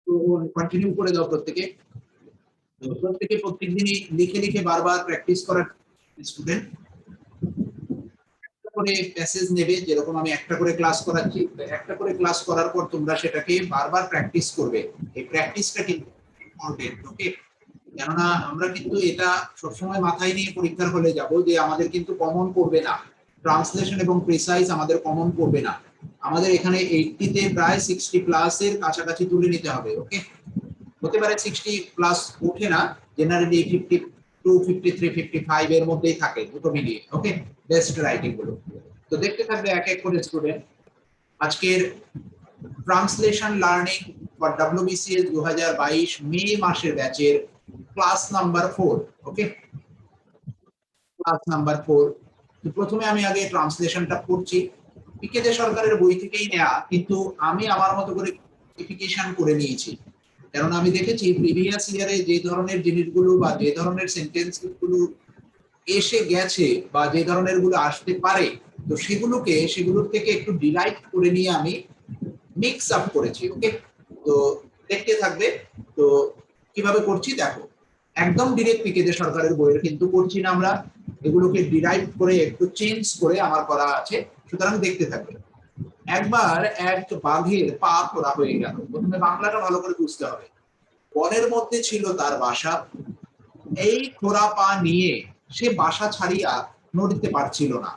তো কন্টিনিউ করে দাও প্রত্যেকে। প্রত্যেকে প্রত্যেক দিনই লিখে লিখে বারবার প্র্যাকটিস করার স্টুডেন্ট করে প্যাসেজ নেবে, যেরকম আমি একটা করে ক্লাস করাচ্ছি, একটা করে ক্লাস করার পর তোমরা সেটাকে বারবার প্র্যাকটিস করবে। এই প্র্যাকটিসটা কিন্তু ইম্পর্টেন্ট, ওকে? কেননা আমরা কিন্তু এটা সবসময় মাথায় নিয়ে পরীক্ষার হলে যাব যে আমাদের কিন্তু কমন পড়বে না, ট্রান্সলেশন এবং প্রিসাইজ আমাদের কমন পড়বে না, আমাদের এখানে 80 তে প্রায় 60 প্লাসের কাছাকাছি তুলে নিতে হবে, ওকে? হতে পারে 60 প্লাস ওঠে না, জেনারেলি 52, 53, 55 এর মধ্যেই থাকে দুটো মিলিয়ে, ওকে? বেস্ট রাইটিং গুলো তো দেখতে থাকবে এক এক করে স্টুডেন্ট। আজকের ট্রান্সলেশন লার্নিং ফর WBCS 2022 মে মাসের ব্যাচের class number 4, okay? Class number 4। তো প্রথমে আমি আগে ট্রান্সলেশনটা পড়ছি, পিকেজে সরকারের বই থেকেই নেওয়া, কিন্তু আমি আমার মতো করে মডিফিকেশন করে নিয়েছি, কারণ আমি দেখেছি প্রিভিয়াস ইয়ারে যে ধরনের জিনিসগুলো বা যে ধরনের সেন্টেন্স গুলো এসে গেছে বা যে ধরনের গুলো আসতে পারে, তো সেগুলোর থেকে একটু ডিরাইভ করে নিয়ে আমি মিক্স আপ করেছি, ওকে? তো দেখতে থাকবে। তো কিভাবে করছি দেখো, একদম ডিরেক্ট পিকেজে সরকারের বইয়ের কিন্তু করছি না আমরা, এগুলোকে ডিরাইভ করে একটু চেঞ্জ করে আমার করা আছে, সুতরাং দেখতে থাকবে। একবার এক বাঘের পা খোড়া হয়ে গেল। প্রথমে বাংলাটা ভালো করে বুঝতে হবে। বনের মধ্যে ছিল তার বাসা, এই খোড়া পা নিয়ে সে বাসা ছাড়িয়া নড়িতে পারছিল না।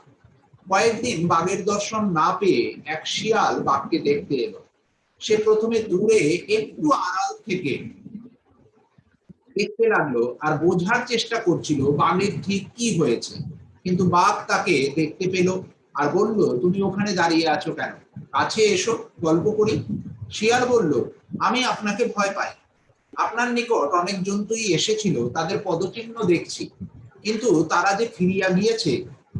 কয়েকদিন বাঘের দর্শন না পেয়ে এক শিয়াল বাঘকে দেখতে এলো। সে প্রথমে দূরে একটু আড়াল থেকে দেখতে লাগলো আর বোঝার চেষ্টা করছিল বাঘের ঠিক কি হয়েছে, কিন্তু বাঘ তাকে দেখতে পেল আর বলল, তুমি ওখানে দাঁড়িয়ে আছো কেন, কাছে এসো, গল্প করি। শিয়াল বলল, আমি আপনাকে ভয় পাই, আপনার নিকট অনেক জন্তুই এসেছিল, তাদের পদচিহ্ন দেখছি, কিন্তু তারা যে ফিরিয়া গিয়েছে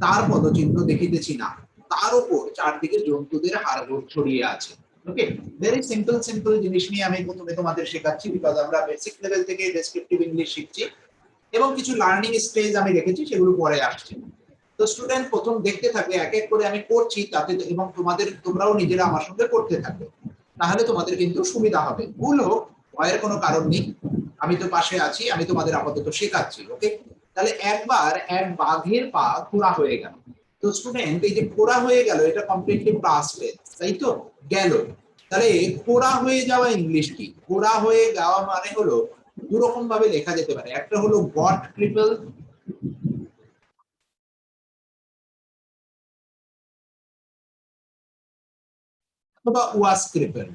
তার পদচিহ্ন দেখিতেছি না, তার উপর চারদিকে জন্তুদের হাড়গোড় ছড়িয়ে আছে। ওকে, ভেরি সিম্পল সিম্পল জিনিস নিয়ে আমি প্রথমে তোমাদের শেখাচ্ছি, বিকজ আমরা বেসিক লেভেল থেকে ডেসক্রিপটিভ ইংলিশ শিখছি এবং কিছু লার্নিং স্টেজ আমি রেখেছি, সেগুলো পরে আসছে। তো স্টুডেন্ট প্রথম দেখতে থাকবে, এক এক করে আমি করছি তাতে, এবং তোমরাও নিজেরা আমার সঙ্গে করতে থাকবে, তাহলে তোমাদের কিন্তু সুবিধা হবে। ভুল হোক, ভয়ের কোনো কারণ নেই, আমি তো পাশে আছি, আমি তোমাদের আপাতত শেখাচ্ছি, ওকে? তাহলে একবার এক বাঘের পা খোড়া হয়ে গেল। তো স্টুডেন্ট, এই যে খোড়া হয়ে গেল, এটা কমপ্লিটলি পাস্ট টেন্স, তাই তো? গেল। তাহলে খোড়া হয়ে যাওয়া ইংলিশ কি? খোড়া হয়ে যাওয়া মানে হলো দুরকম ভাবে লেখা যেতে পারে, একটা হলো গট ক্রিপল, অথবা ওয়াজ ক্রিপল।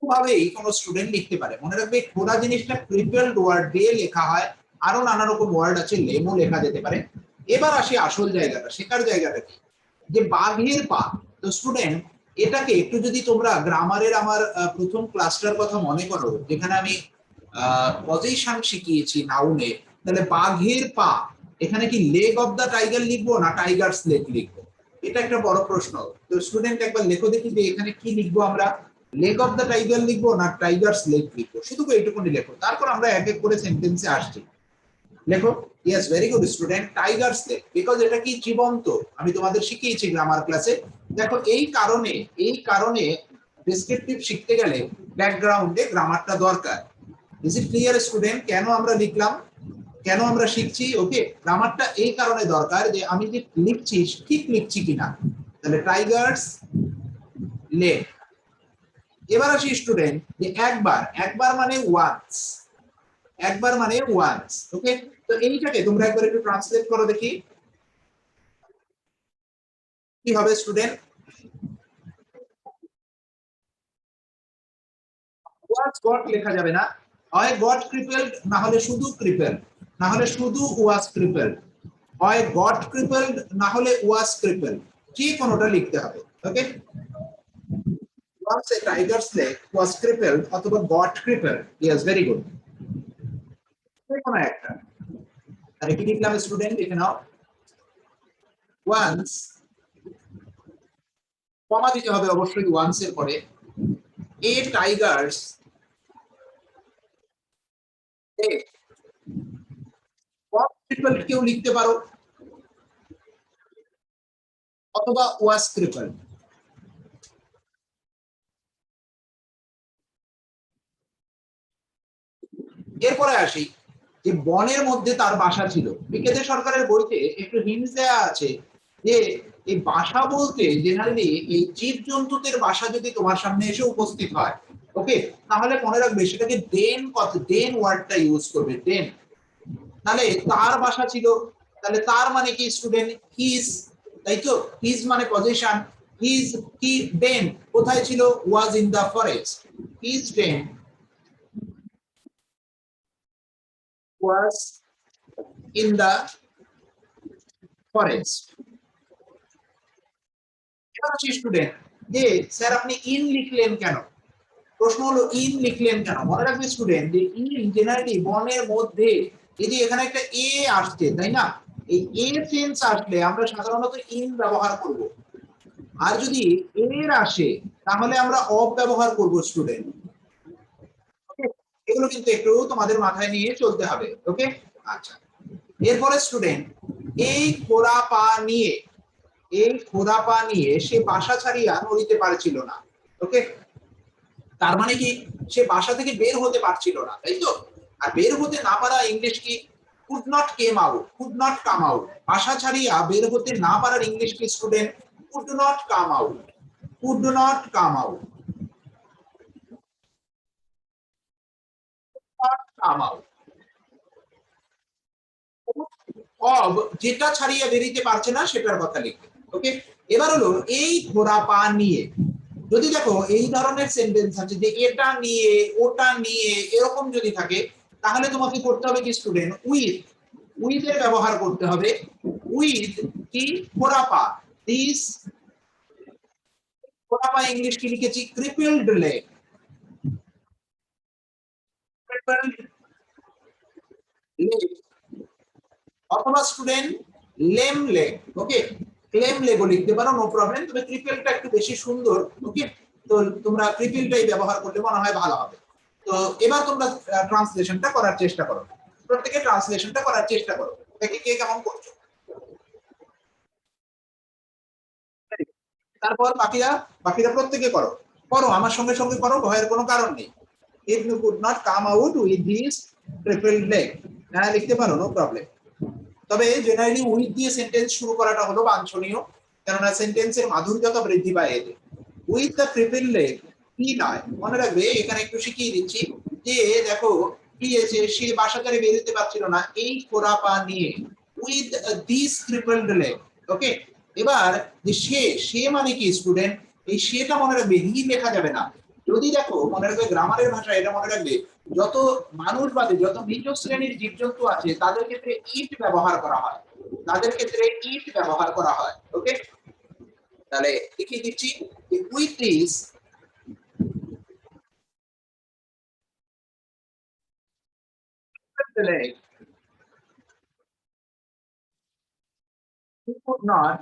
ভাবেই কোনো স্টুডেন্ট লিখতে পারে। মনে রাখবে, খোড়া জিনিসটা ক্রিপেলড ওয়ার্ড দিয়ে লেখা হয়, আরো নানা রকম ওয়ার্ড আছে, লেমও লেখা যেতে পারে। এবার আসি আসল জায়গাটা, শেখার জায়গাটা কি, যে বাঘের পা। তো স্টুডেন্ট, এটাকে একটু যদি তোমরা গ্রামারের আমার প্রথম ক্লাসটার কথা মনে করো, যেখানে আমি পজিশন শিখিয়েছি নাউনে, তাহলে বাঘের পা, এখানে কি লেগ অফ দা টাইগার লিখবো না টাইগারস লেগ লিখবো? এটা একটা বড় প্রশ্ন। তো স্টুডেন্ট একবার লেখো দেখি যে এখানে কি লিখবো আমরা, লেগ অফ দা টাইগার লিখবো না টাইগারস লেগ লিখবো? শুধু এইটুকুনি লেখো, তারপর আমরা এক এক করে সেন্টেন্সে আসছি। লেখো, yes, very good student, tigers leg, because এটা কি জীবন্ত, আমি তোমাদের শিখিয়েছি গ্রামার ক্লাসে। দেখো, এই কারণে ডেসক্রিপটিভ শিখতে গেলে ব্যাকগ্রাউন্ডে গ্রামারটা দরকার। ইজ ইট ক্লিয়ার স্টুডেন্ট, কেন আমরা লিখলাম, কেন আমরা শিখছি? ওকে, গ্রামারটা এই কারণে দরকার যে আমি যে লিখছি ঠিক লিখছি কিনা। তাহলে টাইগার্স লেগ। এবার আসি স্টুডেন্ট, যে একবার, একবার মানে ওয়ান্স, একবার মানে ওয়ান্স, ওকে? তো এইটাকে তোমরা একবার একটু ট্রান্সলেট করো দেখি কি হবে স্টুডেন্ট। ওয়াজ গট লেখা যাবে না, হয় গট ক্রিপেলড, না হলে শুধু ক্রিপেলড, না হলে শুধু ওয়াজ ক্রিপেলড, হয় গট ক্রিপেলড না হলে ওয়াজ ক্রিপেলড, যে কোনোটা লিখতে হবে, ওকে? Once a tiger's leg was crippled অথবা got crippled, yes, very good, কোনো একটা। তাহলে কি লিখলাম স্টুডেন্ট, লিখে নাও, once, কমা দিতে হবে অবশ্যই ওয়ান্স এর পরে, এ টাইগার্স কেউ লিখতে পারো, অথবা ওয়াজ ক্রিপলড। এরপরে আসি যে বনের মধ্যে তার বাসা ছিল। বিকেতে সরকারের বইতে একটু হিন্টস দেওয়া আছে যে এই বাসা বলতে জেনারেলি এই জীবজন্তুদের বাসা যদি তোমার সামনে এসে উপস্থিত হয়, ওকে, তাহলে মনে রাখবে সেটাকে দেন দেন ওয়ার্ডটা ইউজ করবে, দেন। তাহলে তার বাসা ছিল, তাহলে তার মানে কি স্টুডেন্ট? হিজ, তাই তো? হিজ মানে পজিশন, হিজ কি দেন কোথায় ছিল? Was in the forest. His then was in the forest. এবার আসি স্টুডেন্ট যে স্যার আপনি ইন লিখলেন কেন? প্রশ্ন হলো ইন লিখলেন কেন? মনে রাখবে স্টুডেন্ট যে ইন জেনারেলি বনের মধ্যে, এই যে এখানে একটা এ আসছে তাই না, এই এ সেন্স আসলে আমরা সাধারণত ইন ব্যবহার করব। আর যদি এর আসে তাহলে আমরা অফ ব্যবহার করব স্টুডেন্ট। ওকে, এগুলো কিন্তু একটু তোমাদের মাথায় নিয়ে চলতে হবে। ওকে, আচ্ছা। এরপরে স্টুডেন্ট এই খোরা পা নিয়ে, এই খোরা পা নিয়ে সে বাসা ছাড়িয়া নড়িতে পারছিল না। ওকে, তার মানে কি সে বাসা থেকে বের হতে পারছিল না, তাই তো? আর বের হতে না পারা ইংলিশ কি? Could not came out, could not come out. বাসা ছাড়িয়া বের হতে না পারার ইংলিশ কি student? Could not come out, could not come out, not come out. অব যেটা ছাড়িয়ে বেরিয়ে পারছে না সেটার কথা লিখবে। ওকে, এবার হলো এই ঘোড়া পা নিয়ে। যদি দেখো এই ধরনের সেন্টেন্স আছে যে এটা নিয়ে ওটা নিয়ে এরকম যদি থাকে, তাহলে তোমাকে করতে হবে কি স্টুডেন্ট? উইথ, উইথ এর ব্যবহার করতে হবে। উইথ কি? ঘোড়া পা। দিস ঘোড়া পা ইংলিশ কি লিখেছি? ক্রিপলড লেগ, ক্রিপলড লেগ, অথবা স্টুডেন্ট লেম লেগ। ওকে, ক্লেম লেগও লিখতে পারো, নো প্রবলেম, তবে ট্রিপলটা একটু বেশি সুন্দর। ওকে, তো তোমরা ট্রিপলটাই ব্যবহার করলে মনে হয় ভালো হবে। তো এবার তোমরা ট্রান্সলেশনটা করার চেষ্টা করো, প্রত্যেকে ট্রান্সলেশনটা করার চেষ্টা করো, দেখি কে কেমন করছো। তারপর বাকিরা, বাকিরা প্রত্যেকে করো, করো আমার সঙ্গে সঙ্গে করো, ভয়ের কোনো কারণ নেই। If you could not come out with this triple leg, হ্যাঁ লিখতে পারো, নো প্রবলেম। তবে জেনারেলি উইথ দিয়ে সেন্টেন্স শুরু করাটা হলো বাঞ্ছনীয়, কেননা সেন্টেন্সের মাধুর্যতা বৃদ্ধি পায় এতে। উইথ দ্য ট্রিপল লেগ কি নয়, মনে রাখবে এখানে একটু শিখিয়ে দিচ্ছি যে দেখো কি আছে, সে বাসা থেকে বেরোতে পারছিল না এই খোরা পা নিয়ে, উইথ দিস ট্রিপল লেগ। ওকে, এবার যে সে, সে মানে কি স্টুডেন্ট? এই সেটা মনে রাখবে, হি লেখা যাবে না। যদি দেখো মনে রাখবে গ্রামারের ভাষা, এটা মনে রাখবে যত মানুষ বাদে যত নিচ শ্রেণীর জীবজন্তু আছে তাদের ক্ষেত্রে ইট ব্যবহার করা হয়, তাদের ক্ষেত্রে ইট ব্যবহার করা হয়। ওকে, তাহলে দেখিয়ে দিচ্ছি with this leg he could not,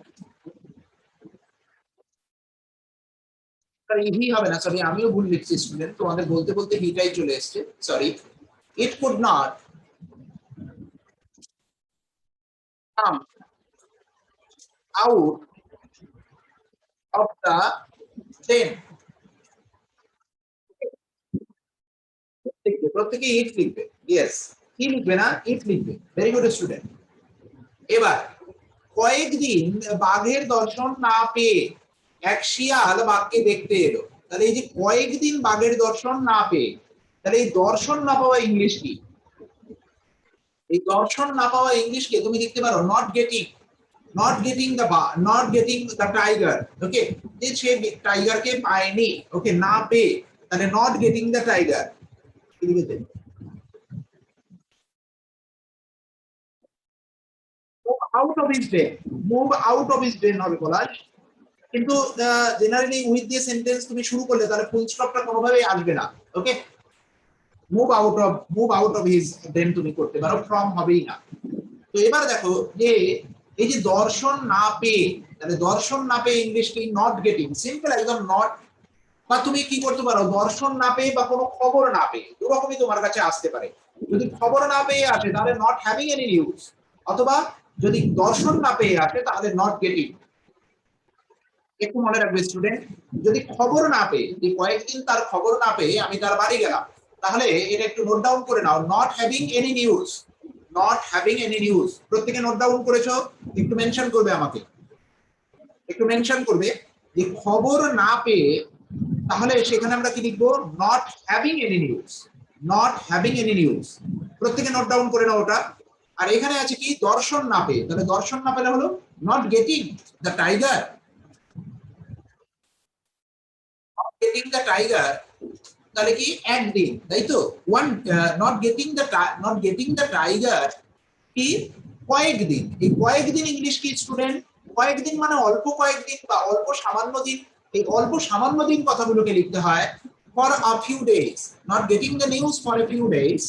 হি হবে না, সরি আমিও ভুল লিখছি স্টুডেন্ট, তোমাদের বলতে বলতে হিটাই চলে এসেছে, sorry. It could not come out of the den. লিখবে প্রত্যেকে ইট লিখবে, ইয়েস, কি লিখবে না, ইট লিখবে, ভেরি গুড স্টুডেন্ট। এবার কয়েকদিন বাঘের দর্শন না পেয়ে এক শিয়াল বাঘকে দেখতে এলো। তাহলে এই যে কয়েকদিন বাঘের দর্শন না পেয়ে, তাহলে এই দর্শন না পাওয়া ইংলিশ কি? এই দর্শন না পাওয়া ইংলিশকে তুমি লিখতে পারো not getting, not getting the not getting the tiger. Okay, যে সে টাইগারকে পায়নি, ওকে, না পেয়ে, তাহলে নট গেটিং দ্য টাইগার কি লিখেছে? Move out of his den, move out of his den হবে পলাশ। কিন্তু জেনারেলি উইথ দিয়ে সেন্টেন্স তুমি শুরু করলে তাহলে ফুল স্টপটা কোনোভাবেই আসবে না। ওকে, মুভ আউট অফ হিজ দেন তুমি করতে পারো, ফ্রম হবেই না। তো এবার দেখো যে এই যে দর্শন না পেয়ে, তাহলে দর্শন না পেয়ে ইংলিশ কি? নট গেটিং, সিম্পল একদম নট। বা তুমি কি করতে পারো, দর্শন না পেয়ে বা কোনো খবর না পেয়ে, দুরকমই তোমার কাছে আসতে পারে। যদি খবর না পেয়ে আসে তাহলে নট হ্যাভিং এনি নিউজ, অথবা যদি দর্শন না পেয়ে আসে তাহলে নট গেটিং। একটু মনে রাখবে স্টুডেন্ট, যদি খবর না পেয়ে, যে কয়েকদিন তার খবর না পেয়ে আমি তার বাড়ি গেলাম, তাহলে এটা একটু নোট ডাউন করে নাও, not having any news. Not having any news, প্রত্যেকে নোট ডাউন করেছো? একটু মেনশন করবে আমাকে, একটু মেনশন করবে যে খবর না পেয়ে, তাহলে সেখানে আমরা কি লিখবো? Not having any news. Not having any news, প্রত্যেকে নোট ডাউন করে নাও ওটা। আর এখানে আছে কি? দর্শন না পেয়ে, তাহলে দর্শন না পেলে হলো not getting the tiger. Getting the tiger, তাহলে কি একদিন, তাই তো? One, not getting the tiger কি কয়েকদিন। এই কয়েকদিন ইংলিশ কি স্টুডেন্ট? কয়েকদিন মানে অল্প কয়েকদিন বা অল্প সামান্য দিন। এই অল্প সামান্য দিন কথাগুলোকে লিখতে হয় for a few days. Not getting the news for a few days.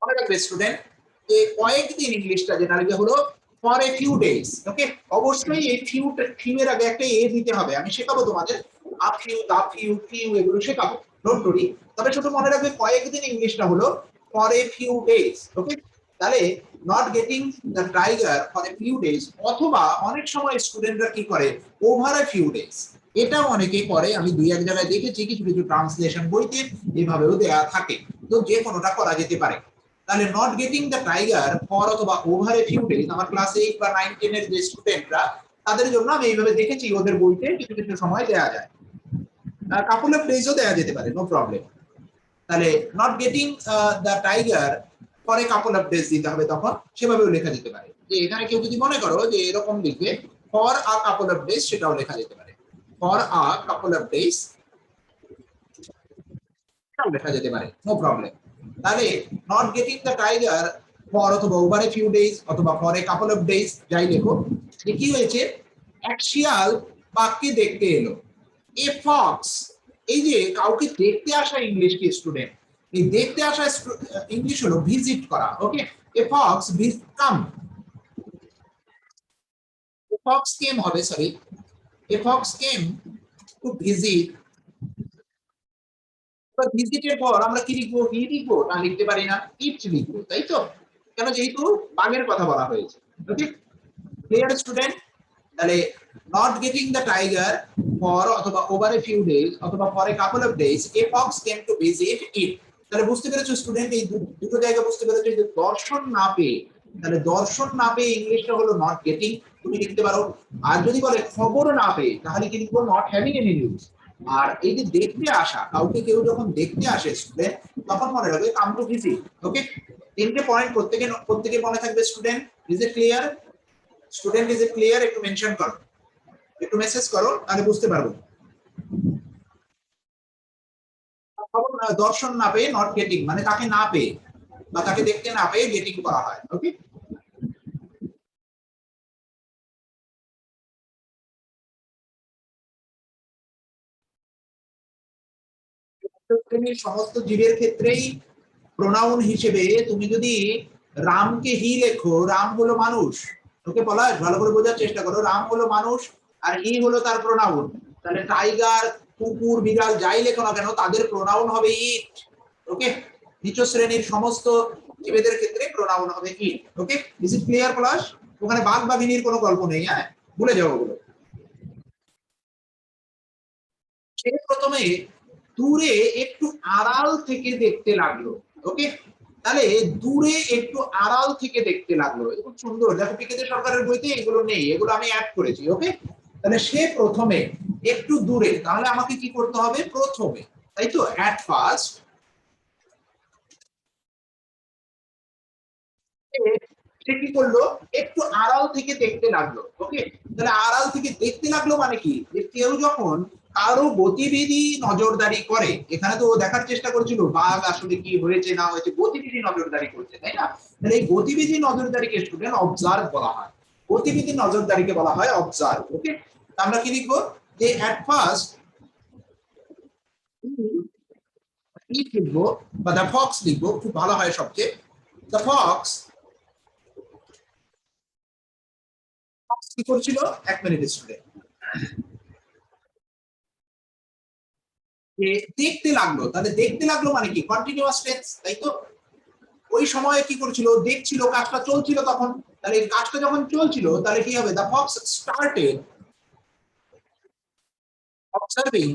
মনে রাখবে স্টুডেন্ট, এই কয়েকদিন ইংলিশটা যেটা লিখে হলো ফর এ ফিউ ডেজ। ওকে, অবশ্যই এই ফিউ এর আগে একটা এ দিতে হবে, আমি শেখাবো তোমাদের। A few, the few, few এগুলো শেখাবো, ডোন্ট ওয়ারি। তবে শুধু মনে রাখবে কয়েকদিন ইংলিশটা হলো ফর এ ফিউ ডেজ। ওকে, তাহলে not getting the tiger for a few days, অথবা অনেক সময় স্টুডেন্টরা কি করে ওভার এ ফিউ ডেজ, এটাও অনেকে করে, আমি দুই এক জায়গায় দেখেছি কিছু কিছু ট্রান্সলেশন বইতে এভাবেও দেয়া থাকে। তো যে কোনোটা করা যেতে পারে। তাহলে not getting the tiger for অথবা ওভার এ ফিউ ডেজ, আমার ক্লাস 8 বা 9 10 এর যে স্টুডেন্টরা, তাদের জন্য আমি এইভাবে দেখেছি ওদের বইতে কিছু কিছু সময় দেয়া যায়। কাপল অফ ডেজও দেয়া যেতে পারে, নো প্রবলেম। তাহলে not getting the tiger for a couple of days দিতে হবে, তখন সেভাবেও লেখা যেতে পারে। যে এখানে কেউ যদি মনে করো যে এরকম লিখবে for a couple of days, সেটাও লেখা যেতে পারে। For a couple of days লেখা যেতে পারে, নো প্রবলেম। তাহলে not getting the tiger for অথবা ওভার এ ফিউ ডেজ অথবা for a couple of days, যাই লেখো, যে কি হয়েছে? এক শিয়াল বাঘকে দেখতে এলো। এ ফক্স, এই যে কাউকে দেখতে আসা ইংলিশ কি স্টুডেন্ট? এই দেখতে আসা ইংলিশ হলো ভিজিট করা। ওকে, a fox come, A fox came হবে, sorry, a fox came to visit. ভিজিটের পর আমরা কি লিখবো? হি লিখবো? না, লিখতে পারি না, ইট লিখবো, তাই তো? কেন? যেহেতু বাঘের কথা বলা হয়েছে। ওকে, ক্লিয়ার স্টুডেন্ট? তাহলে not getting the tiger for অথবা ওভার এ ফিউ ডেজ অথবা for a couple of days, A fox came to visit it. তাহলে বুঝতে পেরেছো স্টুডেন্ট? এই দুটো জায়গা বুঝতে পেরেছো যে দর্শন না পেয়ে, তাহলে দর্শন না পেয়ে ইংলিশটা হলো নট গেটিং, তুমি লিখতে পারো। আর যদি বলে খবর না পেয়ে, তাহলে কি লিখবো? Not having any news. আর এই যে দেখতে আসা, কাউকে কেউ যখন দেখতে আসে স্টুডেন্ট, তখন মনে রাখবে কাম টু ভিজিট। ওকে, তিনটে পয়েন্ট প্রত্যেকে প্রত্যেকে মনে থাকবে student. Is it clear? Student is it clear? একটু মেনশন করো, একটু মেসেজ করো, তাহলে বুঝতে পারবো। দর্শন না পেয়ে নট গেটিং, মানে তাকে না পেয়ে বা তাকে দেখতে না পেয়ে গেটিং করা হয়। ওকে, সমস্ত জীবের ক্ষেত্রেই প্রোনাউন হিসেবে তুমি যদি রামকে হি লেখো, রাম হলো মানুষ। ওকে বলা, ভালো করে বোঝার চেষ্টা করো, রাম হলো মানুষ আর হি হলো তার প্রোনাউন। তাহলে টাইগার, কুকুর, বিড়াল যাই লেখো না কেন, তাদের প্রোনাউন হবে ইট। ওকে, নিচ শ্রেণীর সমস্ত জীবেদের ক্ষেত্রে প্রোনাউন হবে ইট। ওকে, ইজ ইট ক্লিয়ার প্লাস? ওখানে বাঘ বাঘিনীর কোনো গল্প নেই, হ্যাঁ, ভুলে যাও ওগুলো। সে প্রথমে দূরে একটু আড়াল থেকে দেখতে লাগলো। ওকে, তাহলে দূরে একটু আড়াল থেকে দেখতে লাগলো, খুব সুন্দর। দেখো পিকেতে সরকারের বইতে এগুলো নেই, এগুলো আমি অ্যাড করেছি। ওকে, তাহলে সে প্রথমে একটু দূরে, তাহলে আমাকে কি করতে হবে? প্রথমে, তাই তো? অ্যাট ফার্স্ট সে কি করলো? একটু আড়াল থেকে দেখতে লাগলো। ওকে, তাহলে আড়াল থেকে দেখতে লাগলো মানে কি? যে কেউ যখন কারো গতিবিধি নজরদারি করে, এখানে তো দেখার চেষ্টা করেছিল বাঘ আসলে কি হয়েছে না হয়েছে, গতিবিধি নজরদারি করছে, তাই না? তাহলে এই গতিবিধি নজরদারিকে স্টুডেন্ট অবজার্ভ বলা হয়। গতিবিধি নজরদারিকে বলা হয় অবজার্ভ। ওকে, আমরা কি লিখবো? যে অ্যাট ফার্স্ট লিখবো বা দ্য ফক্স লিখবো, খুব ভালো হয় সবচেয়ে। দ্য ফক্স কি করছিল? এক মিনিট স্টুডেন্ট, দেখতে লাগলো, তাহলে দেখতে লাগলো মানে কি? কন্টিনিউয়াস টেন্স, তাই তো? ওই সময়ে কি করছিল, দেখছিল কাজটা চলছিল তখন, তাহলে এই কাজটা যখন চলছিল তাহলে কি হবে, দ্য ফক্স স্টার্টেড অবজার্ভিং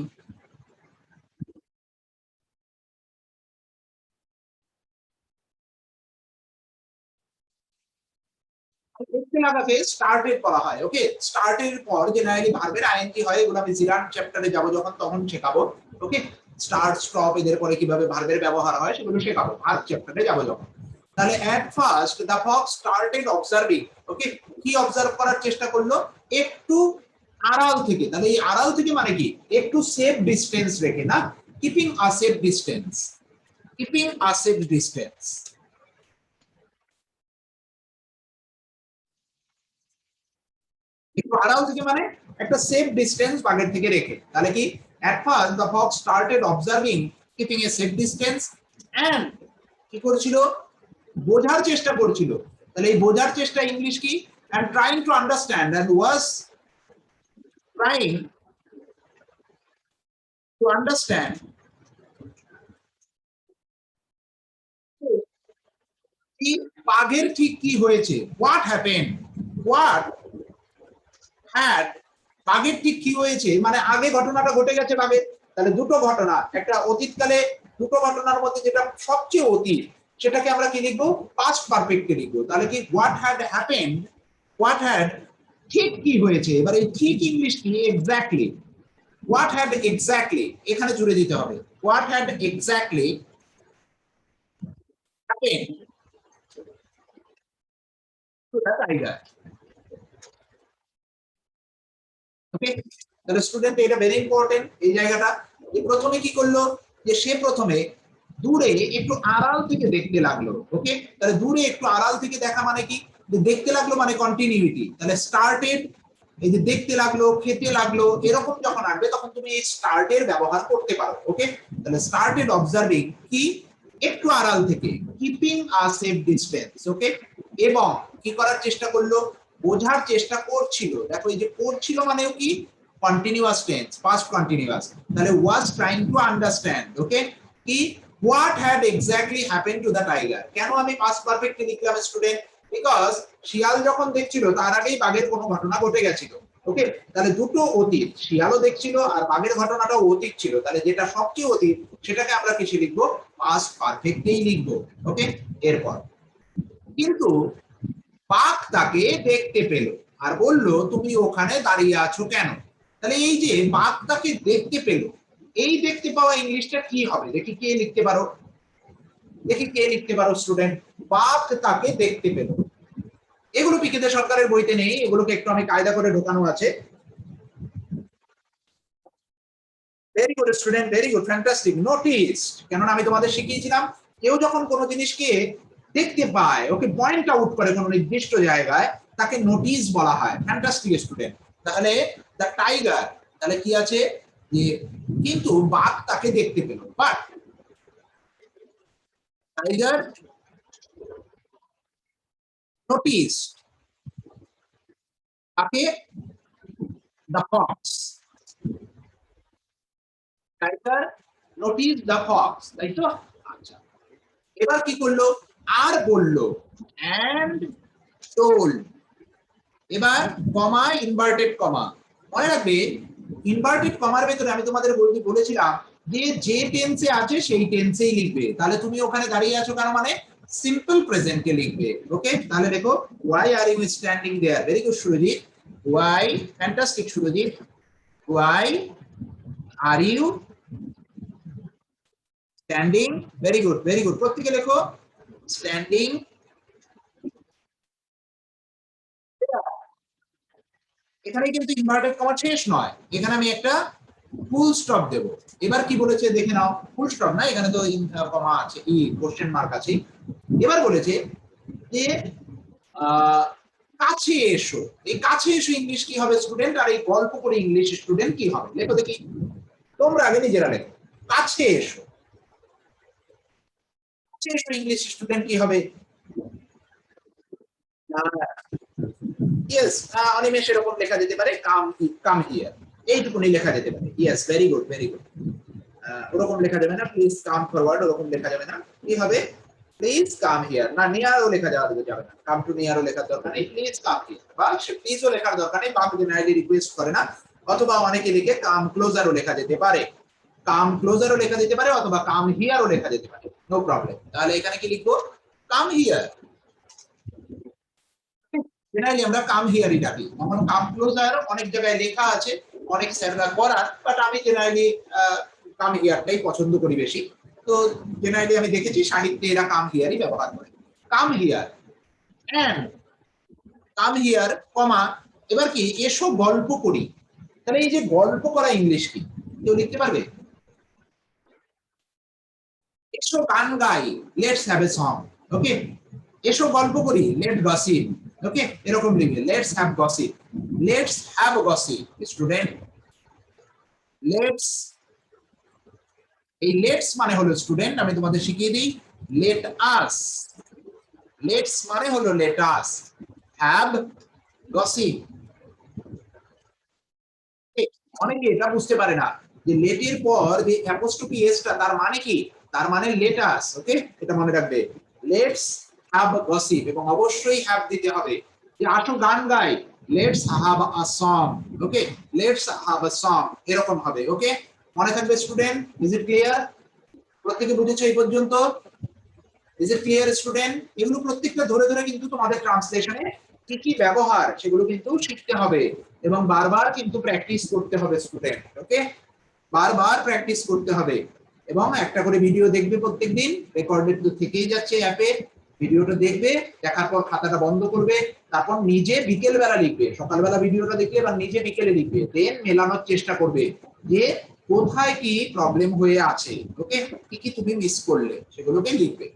দেখতে লাগাকে স্টার্টেড করা হয়। ওকে, স্টার্টের পর জেনারেলি ভার্বের আইএনজি হয়, এগুলো আমি জিরান চ্যাপ্টারে যাব যখন তখন শেখাবো। ওকে, স্টার্ট স্টপ এদের পরে কিভাবে ভার্বের ব্যবহার হয় সেগুলো শেখাবো ভার্ব চ্যাপ্টারে যাব যখন। তাহলে at first the fox started observing. Okay, কি অবজার্ভ করার চেষ্টা করলো, একটু আড়াল থেকে। তাহলে এই আড়াল থেকে মানে কি, একটু সেফ ডিসটেন্স রেখে, না, কিপিং আ সেফ ডিসটেন্স, কিপিং আ সেফ ডিসটেন্স। একটু আড়াল থেকে মানে একটা সেফ ডিসটেন্স বাঘের থেকে রেখে। তাহলে কি, at first the fox started observing keeping a safe distance and কি করছিল, বোঝার চেষ্টা করছিল। তাহলে এই বোঝার চেষ্টা ইংলিশ কি, and trying to understand, and was trying to understand কি বাঘের ঠিক কি হয়েছে, what happened, what had, বাঘের ঠিক কি হয়েছে মানে আগে ঘটনাটা ঘটে গেছে বাঘের। তাহলে দুটো ঘটনা, একটা অতীতকালে, দুটো ঘটনার মধ্যে যেটা সবচেয়ে অতীত সেটাকে আমরা কি লিখবো, পাস্ট পারফেক্টে লিখবো। তাহলে কি, what had happened, what had ঠিক কি হয়েছে। এবার এই ঠিক ইংলিশ কি, এক্স্যাক্টলি, হোয়াট হ্যাড এক্স্যাক্টলি এখানে জুড়ে দিতে হবে, what had exactly happened to the tiger. Okay, তাহলে স্টুডেন্ট এটা ভেরি ইম্পর্টেন্ট এই জায়গাটা। এই প্রথমে কি করলো, যে সে প্রথমে দূরে একটু আড়াল থেকে দেখতে লাগলো। ওকে, তাহলে দূরে একটু আড়াল থেকে দেখা মানে কি, যে দেখতে লাগলো মানে কন্টিনিউইটি। তাহলে স্টার্টেড, এই যে দেখতে লাগলো, খেতে লাগলো, এরকম যখন আসবে তখন তুমি এই স্টার্টের ব্যবহার করতে পারো। ওকে, তাহলে স্টার্টেড অবজার্ভিং কি, একটু আড়াল থেকে, কিপিং আ সেফ ডিসটেন্স। ওকে, এবং কি করার চেষ্টা করলো, বোঝার চেষ্টা করছিল। দেখো এই যে করছিল মানেও কি, কন্টিনিউয়াস টেন্স, পাস্ট কন্টিনিউয়াস। তাহলে ওয়াজ ট্রাইং টু আন্ডারস্ট্যান্ড। ওকে, কি, what had exactly happen to the tiger. কেন আমি পাস্ট পারফেক্টে লিখলাম স্টুডেন্ট, বিকজ শিয়াল যখন দেখছিল তার আগেই বাঘের কোনো ঘটনা ঘটে গেছিল। ওকে, তাহলে দুটো অতীত, শিয়ালও দেখছিল আর বাঘের ঘটনাটাও অতীত ছিল। তাহলে যেটা সবচেয়ে অতীত সেটাকে আমরা কিসে লিখবো, পাস্ট পারফেক্টেই লিখবো। ওকে, এরপর কিন্তু বাঘ তাকে দেখতে পেল আর বলল, তুমি ওখানে দাঁড়িয়ে আছো কেন। তাহলে এই যে বাঘ তাকে দেখতে পেল, এই দেখতে পাওয়া ইংলিশটা কি হবে, দেখি কে লিখতে পারো, দেখি কে লিখতে পারো স্টুডেন্ট, বাঘ তাকে দেখতে পেল। এগুলো পিকেতে সরকারের বইতে নেই, এগুলোকে একটু আমি কায়দা করে ঢোকানো আছে। Very good student, very good, fantastic. Notice, কেননা আমি তোমাদের শিখিয়েছিলাম কেউ যখন কোনো জিনিসকে দেখতে পায়, ওকে পয়েন্ট আউট করে কোনো নির্দিষ্ট জায়গায়, তাকে নোটিস বলা হয়। Fantastic student. তাহলে দ্য টাইগার, তাহলে কি আছে, যে কিন্তু বাঘ তাকে দেখতে পেল, বাট টাইগার নোটিস তাকে the Fox, tiger notice the Fox, তাই তো। আচ্ছা, এবার কি করলো, আর বললো, and told, এবার কমা, ইনভার্টেড কমা, মনে রাখবে ইনভার্টেড কমার ভেতরে আমি তোমাদের বলেছিলাম যে যে টেন্সে আছে সেই টেন্সেই লিখবে। তাহলে তুমি ওখানে দাঁড়িয়ে আছো কেন মানে সিম্পল প্রেজেন্টে লিখবে। ওকে, তাহলে দেখো, why are you standing there, very good Surajit, why, fantastic Surajit, why are you standing, very good, very good, প্রত্যেকে লেখো স্ট্যান্ডিং। এখানে কিন্তু ইনভার্টেড কমা শেষ নয়, এখানে আমি একটা ফুল স্টপ দেব। এবার কি বলেছে দেখে নাও, ফুল স্টপ না, এখানে তো কমা আছে, ই কোশ্চেন মার্ক আছে। এবার বলেছে যে কাছে এসো, এই কাছে এসো ইংলিশ কি হবে স্টুডেন্ট, আর এই গল্প করে ইংলিশ স্টুডেন্ট কি হবে, লেখো দেখি, তোমরা আগে নিজেরা লেখো, কাছে এসো, কাছে এসো ইংলিশ স্টুডেন্ট কি হবে। ইয়েস, অনিমেষ এরকম লেখা যেতে পারে, কাম, কাম হিয়ার, এইটুকুনি লেখা যেতে পারে। Yes, very good, very good. ওরকম লেখা যাবে না প্লিজ, কাম ফরওয়ার্ড ওরকম লেখা যাবে না, কি হবে, প্লিজ কাম হিয়ার, না নিয়ারও লেখা যাবে না, কাম টু নিয়ারও লেখার দরকার নেই, প্লিজ কাম হিয়ার, বা সে প্লিজও লেখার দরকার নেই, বাকি জেনারেলি রিকোয়েস্ট করে না, অথবা অনেকে লিখে কাম ক্লোজারও লেখা যেতে পারে, কাম ক্লোজারও লেখা যেতে পারে, অথবা কাম হিয়ারও লেখা যেতে পারে, নো প্রবলেম। তাহলে এখানে কি লিখবো? Come here. জেনারেলি আমরা কাম হিয়ারই ডাকি, এখন কাম ক্লোজার অনেক জায়গায় লেখা আছে, অনেক স্যাররা করার, বাট আমি জেনারেলি কাম হিয়ারটাই পছন্দ করি বেশি। তো জেনারেলি আমি দেখেছি সাহিত্যে এরা কাম হিয়ারই ব্যবহার করে, come here and come here comma, এবার কি এসো গল্প করি। তাহলে এই যে গল্প করা ইংলিশ কি কেউ লিখতে পারবে? এসো গান গাই, লেটস হ্যাভ এ সং, ওকে। এসো গল্প করি, লেট গসিপ, ওকে, এরকম লিখবে, let's have gossip, let's have gossip student, let's, এই লেটস মানে হলো স্টুডেন্ট, আমি তোমাদের শিখিয়ে দিই, লেট আস, লেটস মানে হলো লেট আস হ্যাভ গসিপ। অনেকে এটা বুঝতে পারে না যে লেটের পর যে অ্যাপোস্ট্রফি এসটা তার মানে কি, তার মানে লেট আস, ওকে, এটা মনে রাখবে, লেটস হ্যাভ গসিপ, এবং অবশ্যই হ্যাভ দিতে হবে, যে আসো গান গাই, let's have a song, okay, let's have a song, এরকম হবে, ওকে, মনে থাকবে স্টুডেন্ট, ইজ ইট ক্লিয়ার? প্রত্যেকে বুঝেছো এই পর্যন্ত? Is it clear student? এগুলো প্রত্যেকটা ধরে ধরে কিন্তু তোমাদের ট্রান্সলেশনে কি কি ব্যবহার সেগুলো কিন্তু শিখতে হবে, এবং বারবার কিন্তু প্র্যাকটিস করতে হবে স্টুডেন্ট, ওকে, বারবার প্র্যাকটিস করতে হবে, এবং একটা করে ভিডিও দেখবে প্রত্যেকদিন, রেকর্ডেড তো থেকেই যাচ্ছে অ্যাপে, ভিডিওটা দেখবে, দেখার পর খাতাটা বন্ধ করবে, তারপর নিজে বিকেল বেলা লিখবে, সকালবেলা ভিডিওটা দেখলে বা নিজে বিকেলে লিখবে, দেন মেলানোর চেষ্টা করবে যে কোথায় কি প্রবলেম হয়ে আছে, ওকে, কি কি তুমি মিস করলে সেগুলোকে লিখবে।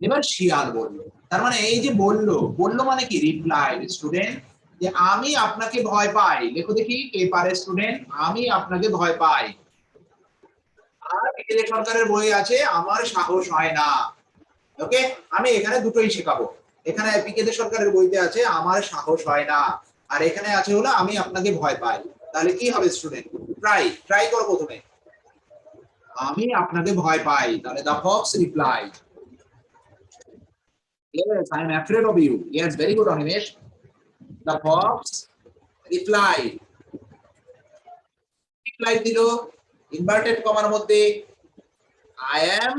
এবার শিয়াল বলল, তার মানে এই যে বললো, বললো মানে কি, রিপ্লাই স্টুডেন্ট, যে আমি আপনাকে ভয় পাই, লেখো দেখি কে পারে স্টুডেন্ট, আমি আপনাকে ভয় পাই। আর পিকেলে সরকারের বই আছে আমার সাহস হয় না, ওকে, আমি এখানে দুটোই শেখাবো, এখানে পিকেলে সরকারের বইতে আছে আমার সাহস হয় না, আর এখানে আছে হলো আমি আপনাকে ভয় পাই। তাহলে কি হবে স্টুডেন্ট? ট্রাই ট্রাই করো প্রথমে, আমি আপনাকে ভয় পাই, তাহলে the fox reply, yes I am afraid of you, yes very good Animesh, the fox replied, reply দিল ইনভার্টেড কমার মধ্যে, I am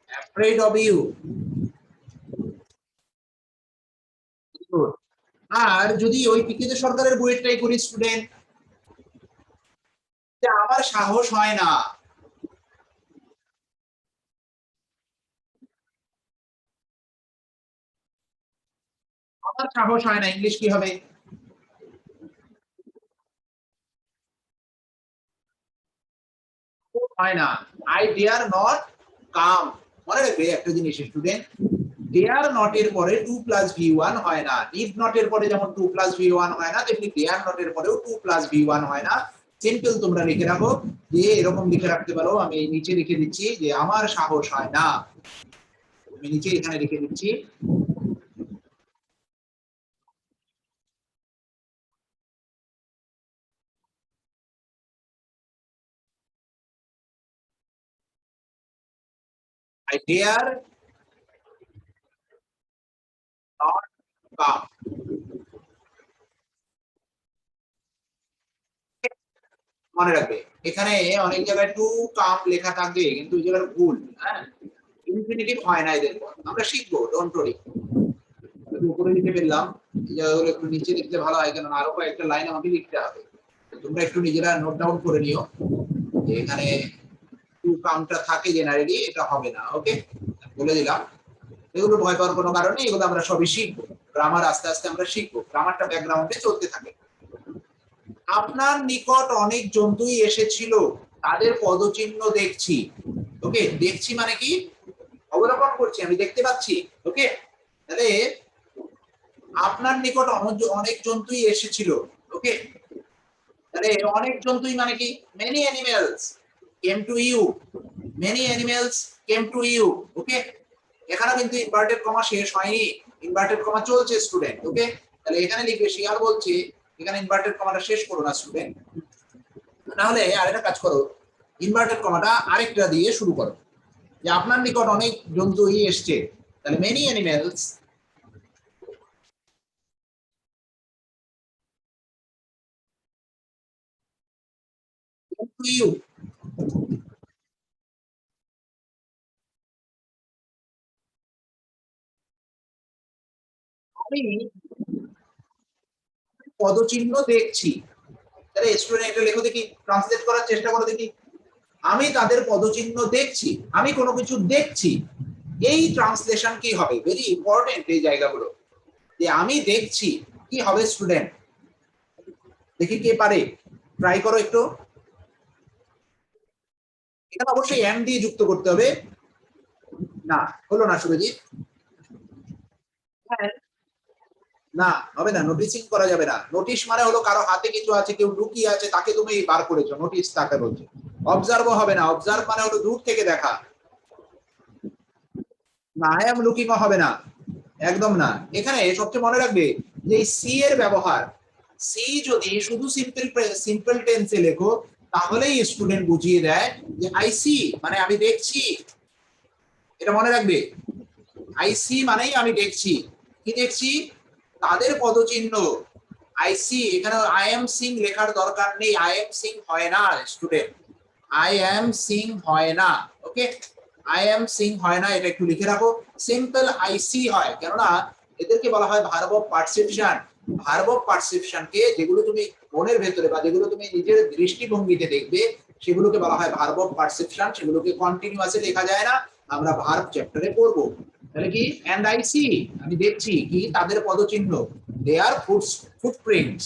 afraid of you, আর যদি ওই পিকেতে সরকারের বইয়েরটাই করি স্টুডেন্ট, যে আমার সাহস হয় না, আমার সাহস হয় না, ইংলিশ কি হবে? হয় না, আই ডেয়ার নট কাম। মনে রাখবে একটা জিনিস স্টুডেন্ট, ডেয়ার নট এর পরে 2 প্লাস ভি1 হয় না, নিড নট এর পরে যেমন 2 প্লাস ভি1 হয় না, তেমনি ডেয়ার নট এর পরেও 2 প্লাস ভি1 হয় না। সিম্পল তোমরা লিখে রাখো, যে এরকম লিখে রাখতে পারো, আমি নিচে লিখে দিচ্ছি যে আমার সাহস হয় না, আমি নিচে এখানে লিখে দিচ্ছি, আই ডেয়ার নট কাম। মনে রাখবে এখানে অনেক জায়গায় টু কাম লেখা থাকবে, কিন্তু এই জায়গায় ভুল, হ্যাঁ, ইনফিনিটিভ হয় না এদের পর, আমরা শিখবো, ডোন্ট ওয়ারি। উপরে লিখে ফেললাম, এই জায়গাগুলো একটু নিচে লিখতে ভালো হয়, কারণ আরো কয়েকটা লাইন আমাকে লিখতে হবে, তোমরা একটু নিজেরা নোট ডাউন করে নিও, যে এখানে টু কাউন্টটা থাকে জেনারেলি, এটা হবে না, ওকে, বলে দিলাম। এগুলো ভয় পাওয়ার কোনো কারণ নেই, এগুলো আমরা সবই শিখবো, গ্রামার আস্তে আস্তে আমরা শিখবো, গ্রামারটা ব্যাকগ্রাউন্ডে চলতে থাকে। আপনার নিকট অনেক জন্তুই এসেছিল, তাদের পদচিহ্ন দেখছি, ওকে, দেখছি মানে কি, অবলোকন করছি, আমি দেখতে পাচ্ছি, ওকে, তাহলে আপনার নিকট অনেক জন্তুই এসেছিল, ওকে, তাহলে অনেক জন্তুই মানে কি, many animals came to you, many animals came to you, okay, এখানে কিন্তু ইনভার্টেড কমা শেষ হয়নি, ইনভার্টেড কমা চলছে স্টুডেন্ট, ওকে, তাহলে এখানে লিখবে শিয়াল বলছে, এখানে ইনভার্টেড কমাটা শেষ করো না স্টুডেন্ট, তাহলে আরেকটা কাজ করো, ইনভার্টেড কমাটা আরেকটা দিয়ে শুরু করো, যে আপনার নিকট অনেক জন্তু এসছে, তাহলে মেনি অ্যানিমেলস টু ইউ। আমি পদচিহ্ন দেখছি, তাহলে স্টুডেন্ট এটা লেখো দেখি, ট্রান্সলেট করার চেষ্টা করো দেখি। আমি তাদের পদচিহ্ন দেখছি, আমি কোনো কিছু দেখছি, এই ট্রান্সলেশন কি হবে? ভেরি ইম্পর্টেন্ট এই জায়গাগুলো, যে আমি দেখছি কি হবে স্টুডেন্ট, দেখি কে পারে, ট্রাই করো একটু। এখানে অবশ্যই এম দিয়ে যুক্ত করতে হবে। না, হলো না শুভজিৎ। হ্যাঁ, না হবে না, নোটিসিং করা যাবে না। নোটিশ মানে হলো কারো হাতে কিছু আছে, কেউ লুকিয়ে আছে, তাকে তুমি বার করেছো, নোটিশ তাকে বলছে। অবজার্ভও হবে না, অবজার্ভ মানে হলো দূর থেকে দেখা। না, আই এম লুকিংও হবে না, একদম না। এখানে সবচেয়ে মনে রাখবে যে সি এর ব্যবহার, সি যদি শুধু সিম্পল টেন্সে লেখো তাহলেই স্টুডেন্ট বুঝিয়ে দেয় যে আই সি মানে আমি দেখছি, এটা মনে রাখবে। আই সি মানেই আমি দেখছি, কি দেখছি? তাদের পদচিহ্ন। আই সি, এখানে আই এম সিং লেখার দরকার নেই, আই এম সিং হয় না স্টুডেন্ট, আই এম সিং হয় না। ওকে, আই এম সিং হয় না, এটা একটু লিখে রাখো। সিম্পল আই সি হয়, কেননা এদেরকে বলা হয় verb of perception. Verb of পারসেপশনকে যেগুলো তুমি মনের ভেতরে বা যেগুলো তুমি নিজের দৃষ্টিভঙ্গিতে দেখবে সেগুলোকে বলা হয় ভার্ব অফ পারসেপশন, সেগুলোকে কন্টিনিউয়াসে লেখা যায় না, আমরা ভার্ব চ্যাপ্টারে পড়বো। তাহলে কি, এন্ড আই সি আমি দেখছি কি তাদের পদচিহ্ন, their footprints,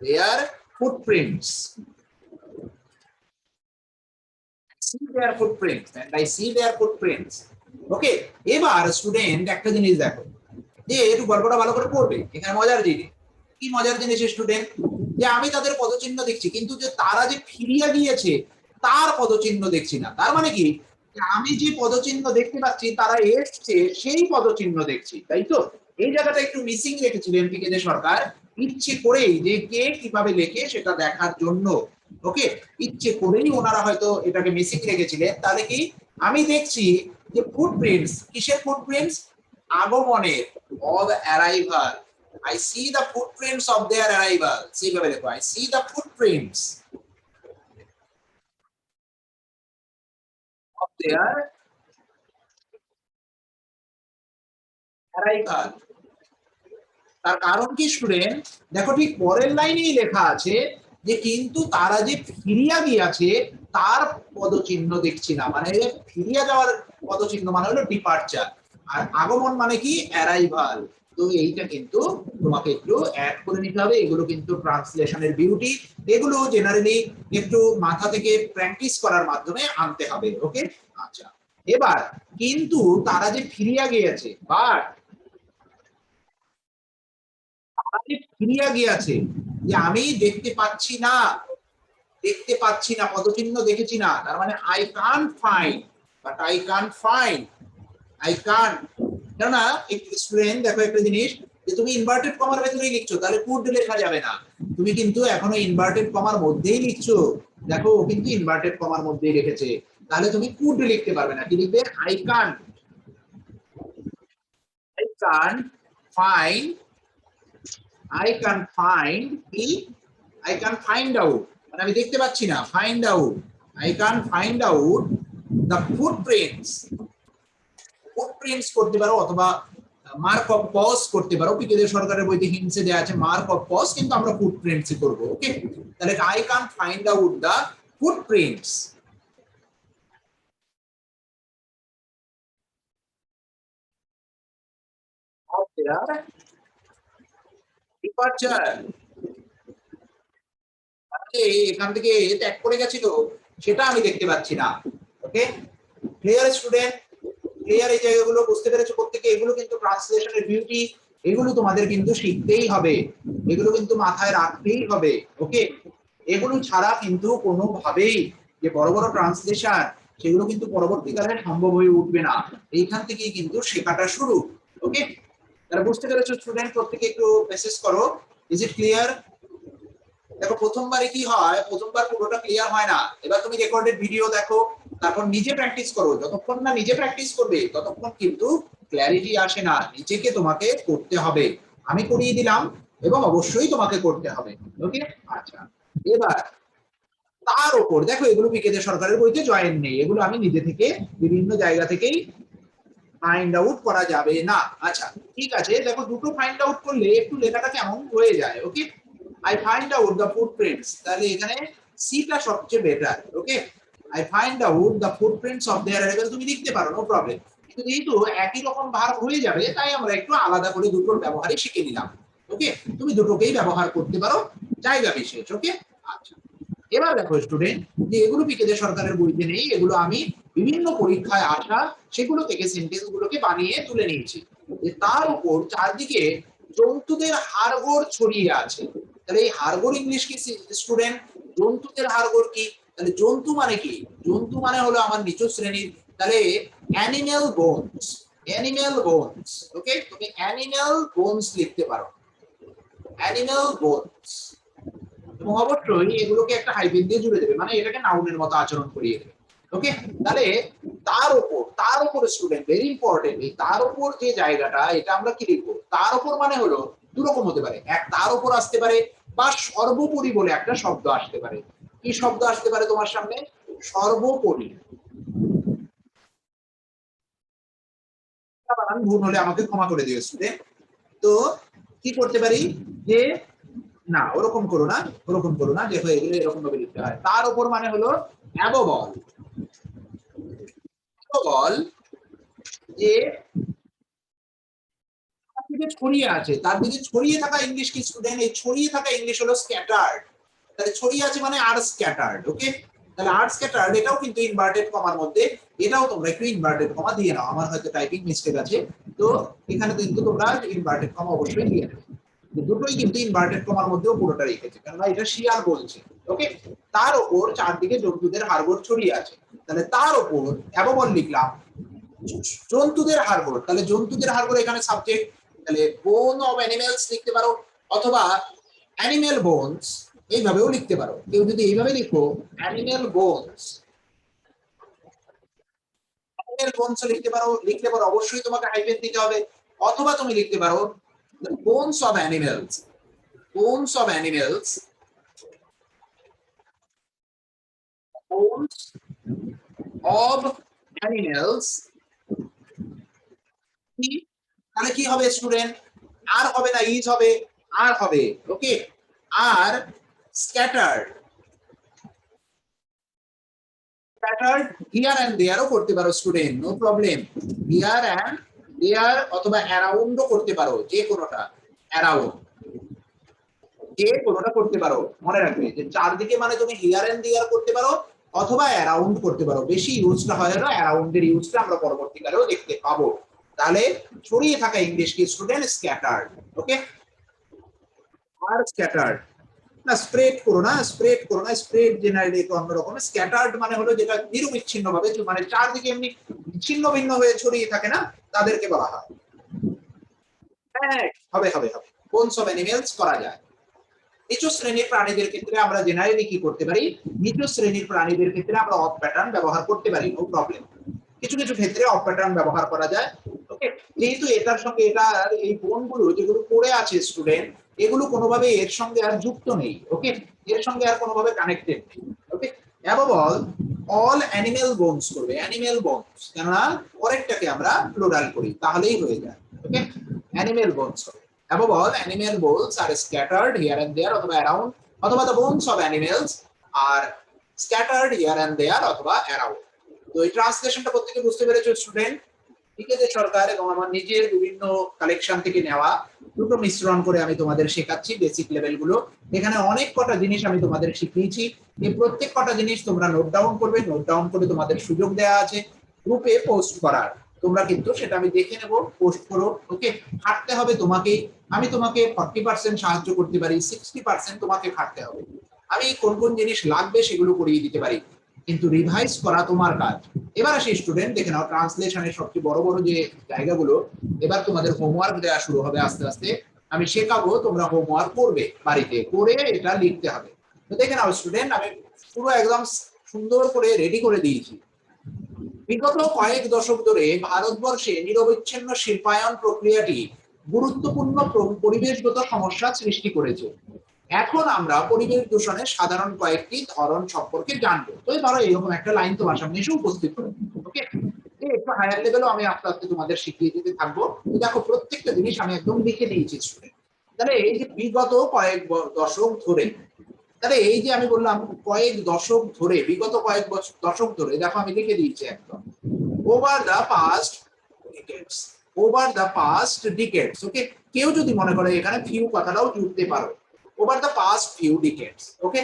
their footprints, see their footprints and I see their footprints. Okay, এবার স্টুডেন্ট একটা জিনিস দেখো, যে একটু গল্পটা ভালো করে পড়বে, এখানে মজার জিনিস কি, মজার জিনিস স্টুডেন্ট, যে আমি তাদের পদচিহ্ন দেখছি কিন্তু যে তারা যে ফিরিয়ে গিয়েছে তার পদচিহ্ন দেখছি না। তার মানে কি, আমি যে পদচিহ্ন দেখতে পাচ্ছি তারা এসছে সেই পদচিহ্ন দেখছি, তাই তো? এই জায়গাটা একটু মিসিং রেখেছিলেন পিকে সরকার, ইচ্ছে করেই যে কে কিভাবে লেখে সেটা দেখার জন্য। ওকে, ইচ্ছে করেই ওনারা হয়তো এটাকে মিসিং রেখেছিলেন। তাহলে কি, আমি দেখছি যে ফুটপ্রিন্টস, কিসের ফুটপ্রিন্টস? আগমনের, of arrival. I see the footprints of their arrival. সেইভাবে লেখো, I see the footprints of their arrival. তার কারণ কি স্টুডেন্ট, দেখো ঠিক পরের লাইনেই লেখা আছে যে কিন্তু তারা যে ফিরিয়া গিয়েছে তার পদচিহ্ন দেখছি না, মানে ফিরিয়া যাওয়ার পদচিহ্ন মানে হলো ডিপার্চার, আর আগমন মানে কি, অ্যারাইভাল। তো এইটা কিন্তু তোমাকে একটু অ্যাড করে নিতে হবে, এগুলো কিন্তু ট্রান্সলেশনের বিউটি, এগুলো জেনারেলি একটু মাথা থেকে প্র্যাকটিস করার মাধ্যমে আনতে হবে। ওকে, আচ্ছা, এবার কিন্তু তারা যে ফিরিয়া গিয়েছে, বাট ফিরিয়া গিয়েছে, যে আমি দেখতে পাচ্ছি না, দেখতে পাচ্ছি না, পদচিহ্ন দেখেছি না, তার মানে I can't find, but I can't find, I can't. কেননা স্টুডেন্ট দেখো একটা জিনিস, যে তুমি ইনভার্টেড কমার ভেতরেই লিখছো তাহলে কুড লেখা যাবে না, তুমি কিন্তু এখনো ইনভার্টেড কমার মধ্যেই লিখছো। দেখো ও কিন্তু ইনভার্টেড কমার মধ্যেই রেখেছে, তাহলে তুমি কুড লিখতে পারবে না, কি লিখবে? I can't, I can't find, I can find কি, আই ক্যান ফাইন্ড আউট, মানে আমি দেখতে পাচ্ছি না, find out, I can find out the footprints. Footprints করতে পারো অথবা মার্ক অফ পজ করতে পারো, পিকেদের সরকারের বইতে হিন্টসে দেওয়া আছে মার্ক অফ পজ, কিন্তু আমরা ফুটপ্রিন্টস করব। ওকে, তাহলে I can find out the footprints of there departure. এখান থেকে ত্যাগ করে গেছিল সেটা আমি দেখতে পাচ্ছি না। ওকে, ক্লিয়ার স্টুডেন্ট? ক্লিয়ার এই জায়গাগুলো বুঝতে পেরেছো প্রত্যেকে? এগুলো কিন্তু ট্রান্সলেশনের বিউটি, এগুলো তোমাদের কিন্তু শিখতেই হবে, এগুলো কিন্তু মাথায় রাখতেই হবে। ওকে, এগুলো ছাড়া কিন্তু কোনোভাবেই যে বড় বড় ট্রান্সলেশন সেগুলো কিন্তু পরবর্তীকালে সম্ভব হয়ে উঠবে না, এইখান থেকেই কিন্তু শেখাটা শুরু। ওকে, তারা বুঝতে পেরেছো স্টুডেন্ট? প্রত্যেকে একটু মেসেজ করো, ইজ ইট ক্লিয়ার? দেখো প্রথমবারে কি হয়, প্রথমবার পুরোটা ক্লিয়ার হয় না, এবার তুমি রেকর্ডেড ভিডিও দেখো, তারপর নিজে প্র্যাকটিস করো, যতক্ষণ না নিজে প্র্যাকটিস করবে ততক্ষণ কিন্তু ক্ল্যারিটি আসে না। নিজেকে তোমাকে করতে হবে, আমি করিয়ে দিলাম এবং অবশ্যই তোমাকে করতে হবে। ওকে, আচ্ছা এবার তার উপর দেখো, এগুলো বিকেদে সরকারের বইতে জয়েন নেই, এগুলো আমি নিজে থেকে বিভিন্ন জায়গা থেকেই ফাইন্ড আউট করা যাবে না। আচ্ছা ঠিক আছে, দেখো দুটো ফাইন্ড আউট করলে একটু লেখাটা কেমন হয়ে যায়। Okay, I find out the footprints, তাহলে এখানে সিটা সবচেয়ে better. Okay, I find out the footprints of their animal, তুমি লিখতে পারো, নো প্রবলেম, কিন্তু যেহেতু একই রকম ভার্ব হয়ে যাবে তাই আমরা একটু আলাদা করে দুটোর ব্যবহারই শিখে নিলাম। ওকে, তুমি দুটোকেই ব্যবহার করতে পারো জায়গা বিশেষ। ওকে, আচ্ছা এবার দেখো স্টুডেন্ট, যে এগুলো বিকেদের সরকারের বইতে নেই, এগুলো আমি বিভিন্ন পরীক্ষায় আসা সেগুলো থেকে সেন্টেন্স গুলোকে বানিয়ে তুলে নিয়েছি। তার উপর চারদিকে জন্তুদের হাড়গোড় ছড়িয়ে আছে, তাহলে এই হাড়গোড় ইংলিশ কি স্টুডেন্ট? জন্তুদের হাড়গোড় কি? তাহলে জন্তু মানে কি? জন্তু মানে হলো আমার নিচু শ্রেণীর, তাহলে অ্যানিম্যাল বোনস, অ্যানিম্যাল বোনস। ওকে, তুমি অ্যানিম্যাল বোনস লিখতে পারো, অ্যানিম্যাল বোনস, এবং অবশ্যই এগুলোকে একটা হাইফেন দিয়ে জুড়ে দেবে, মানে এটাকে নাউনের মতো আচরণ করিয়ে দেবে। ওকে, তাহলে তার উপর স্টুডেন্ট ভেরি ইম্পর্টেন্ট, এই তার উপর যে জায়গাটা, এটা আমরা কি লিখবো? তার উপর মানে হলো দু রকম হতে পারে, এক তার উপর আসতে পারে বা সর্বোপরি বলে একটা শব্দ আসতে পারে। কি শব্দ আসতে পারে তোমার সামনে? সর্বোপরি। ভুল হলে আমাকে ক্ষমা করে দিও স্টুডেন্ট। তো কি করতে পারি যে, না ওরকম করো না, ওরকম করো না, দেখো এগুলো এরকম ভাবে লিখতে হয়। তার উপর মানে হলো অ্যাবভ অল, অল যে তার দিকে ছড়িয়ে আছে, তার দিকে ছড়িয়ে থাকা ইংলিশ কি স্টুডেন্ট? এই ছড়িয়ে থাকা ইংলিশ হলো স্ক্যাটার্ড, তাহলে ছড়িয়ে আছে মানে আর স্ক্যাটার্ড। ওকে, তাহলে আর স্ক্যাটার্ড এটাও কিন্তু ইনভার্টেড কমার মধ্যে, এটাও তোমরা একটু ইনভার্টেড কমা দিয়ে নাও, আমার হয়তো টাইপিং মিস্টেক আছে, তো এখানে কিন্তু তোমরা ইনভার্টেড কমা অবশ্যই দিয়ে নেবে। দুটোই কিন্তু ইনভার্টেড কমার মধ্যেও পুরোটা রেখেছে, কেননা এটা শিয়াল বলছে। ওকে, তার উপর চারদিকে জন্তুদের হাড়গোড় ছড়িয়ে আছে, তাহলে তার উপর অ্যাবভ লিখলাম জন্তুদের হাড়গোড়, তাহলে জন্তুদের হাড়গোড় এখানে সাবজেক্ট, তাহলে বোন অফ অ্যানিমেলস লিখতে পারো, অথবা অ্যানিমেল বোনস এইভাবেও লিখতে পারো। কেউ যদি এইভাবে লিখো অ্যানিমেল বোনস, অ্যানিমেল বোনস লিখতে পারো, লিখতে পারো অবশ্যই তোমাকে হাইফেন দিতে হবে, অথবা তুমি লিখতে পারো bones of animals, bones of animals, bones of animals, তাহলে কি হবে স্টুডেন্ট? আর হবে না ইজ হবে, আর হবে। ওকে, আর স্ক্যাটার্ড, স্ক্যাটার্ড হিয়ার এন্ড দেয়ারও করতে পারো student, no problem, here and there অথবা অ্যারাউন্ডও করতে পারো, যে কোনোটা, অ্যারাউন্ড যে কোনোটা করতে পারো। মনে রাখবে যে চারদিকে মানে তুমি হিয়ার এন্ড দেয়ার করতে পারো অথবা অ্যারাউন্ড করতে পারো, বেশি ইউজটা হয় না অ্যারাউন্ডের ইউজটা আমরা পরবর্তীকালেও দেখতে পাবো। তাহলে ছড়িয়ে থাকা ইংলিশ কি স্টুডেন্ট? স্ক্যাটার্ড। ওকে, আর স্ক্যাটার্ড না, স্প্রেড করো না, স্প্রেড করো না, স্প্রেড জেনারেলি একটু অন্যরকম, স্ক্যাটার্ড মানে হলো যেটা নিরবিচ্ছিন্ন ভাবে, মানে চারদিকে এমনি ছিন্ন ভিন্ন হয়ে ছড়িয়ে থাকে না, তাদেরকে বলা হয়। হ্যাঁ হবে হবে হবে, বোনস অফ অ্যানিমেলস করা যায়। নিচু শ্রেণীর প্রাণীদের ক্ষেত্রে আমরা জেনারেলি কি করতে পারি? নিচু শ্রেণীর প্রাণীদের ক্ষেত্রে আমরা অফ প্যাটার্ন ব্যবহার করতে পারি, নো প্রবলেম, কিছু কিছু ক্ষেত্রে অফ প্যাটার্ন ব্যবহার করা যায়। ওকে, যেহেতু এটার সঙ্গে এটা এই বোনগুলো যেগুলো পড়ে আছে স্টুডেন্ট, এগুলো কোনোভাবে এর সঙ্গে আর যুক্ত নেই। ওকে, এর সঙ্গে আর কোনোভাবে কানেক্টেড নেই। ওকে, অ্যাবভ অল অ্যানিমেল বোনস করবে, অ্যানিমেল বোনস, কেননা পরেরটাকে আমরা প্লুরাল করি তাহলেই হয়ে যায়। ওকে, অ্যানিমেল বোনস হবে। Above all, animal bones are scattered here and there অথবা around, অথবা the bones of animals are scattered here and there অথবা around। তো এই ট্রান্সলেশনটা প্রত্যেকে বুঝতে পেরেছো স্টুডেন্ট? বিকেদের সরকার এবং আমার নিজের বিভিন্ন কালেকশন থেকে নেওয়া দুটো মিশ্রণ করে আমি তোমাদের শেখাচ্ছি বেসিক লেভেল গুলো। এখানে অনেক কটা জিনিস আমি তোমাদের শিখিয়েছি, এই প্রত্যেক কটা জিনিস তোমরা নোট ডাউন করবে, নোট ডাউন করে তোমাদের সুযোগ দেওয়া আছে গ্রুপে পোস্ট করার, তোমরা কিন্তু সেটা আমি দেখে নেব, পোস্ট করো। ওকে, খাটতে হবে তোমাকেই, আমি তোমাকে 40% সাহায্য করতে পারি, 60% তোমাকে খাটতে হবে। আমি কোন কোন জিনিস লাগবে সেগুলো করিয়ে দিতে পারি, কিন্তু রিভাইজ করা তোমার কাজ। এবার আসি স্টুডেন্ট, দেখে নাও ট্রান্সলেশনের সবচেয়ে বড় বড় যে জায়গাগুলো, এবার তোমাদের হোমওয়ার্ক দেওয়া শুরু হবে আস্তে আস্তে, আমি শেখাবো, তোমরা হোমওয়ার্ক করবে, বাড়িতে করে এটা লিখতে হবে। তো দেখে নাও স্টুডেন্ট, আমি পুরো একদম সুন্দর করে রেডি করে দিয়েছি, বিগত কয়েক দশক ধরে ভারতবর্ষে নিরবচ্ছিন্ন শিল্পায়ন প্রক্রিয়াটি গুরুত্বপূর্ণ পরিবেশগত সমস্যা সৃষ্টি করেছে। এখন আমরা পরিবেশ দূষণের সাধারণ কয়েকটি ধরন সম্পর্কে জানবো। তো ধরো এরকম একটা লাইন তোমার সামনে এসে উপস্থিত করো, ওকে? একটু হায়ার লেভেলও আমি আস্তে আস্তে তোমাদের শিখিয়ে দিতে থাকবো। দেখো প্রত্যেকটা জিনিস আমি একদম লিখে দিয়েছি স্টুডেন্ট। তাহলে এই যে বিগত কয়েক দশক ধরে, তাহলে এই যে আমি বললাম কয়েক দশক ধরে, বিগত কয়েক দশক ধরে, দেখো আমি লিখে দিয়েছি একদম over the past decades, over the past decades, okay? কেউ যদি মনে করে এখানে ফিউ কথাটাও জুড়তে পারো, over the past few decades, okay?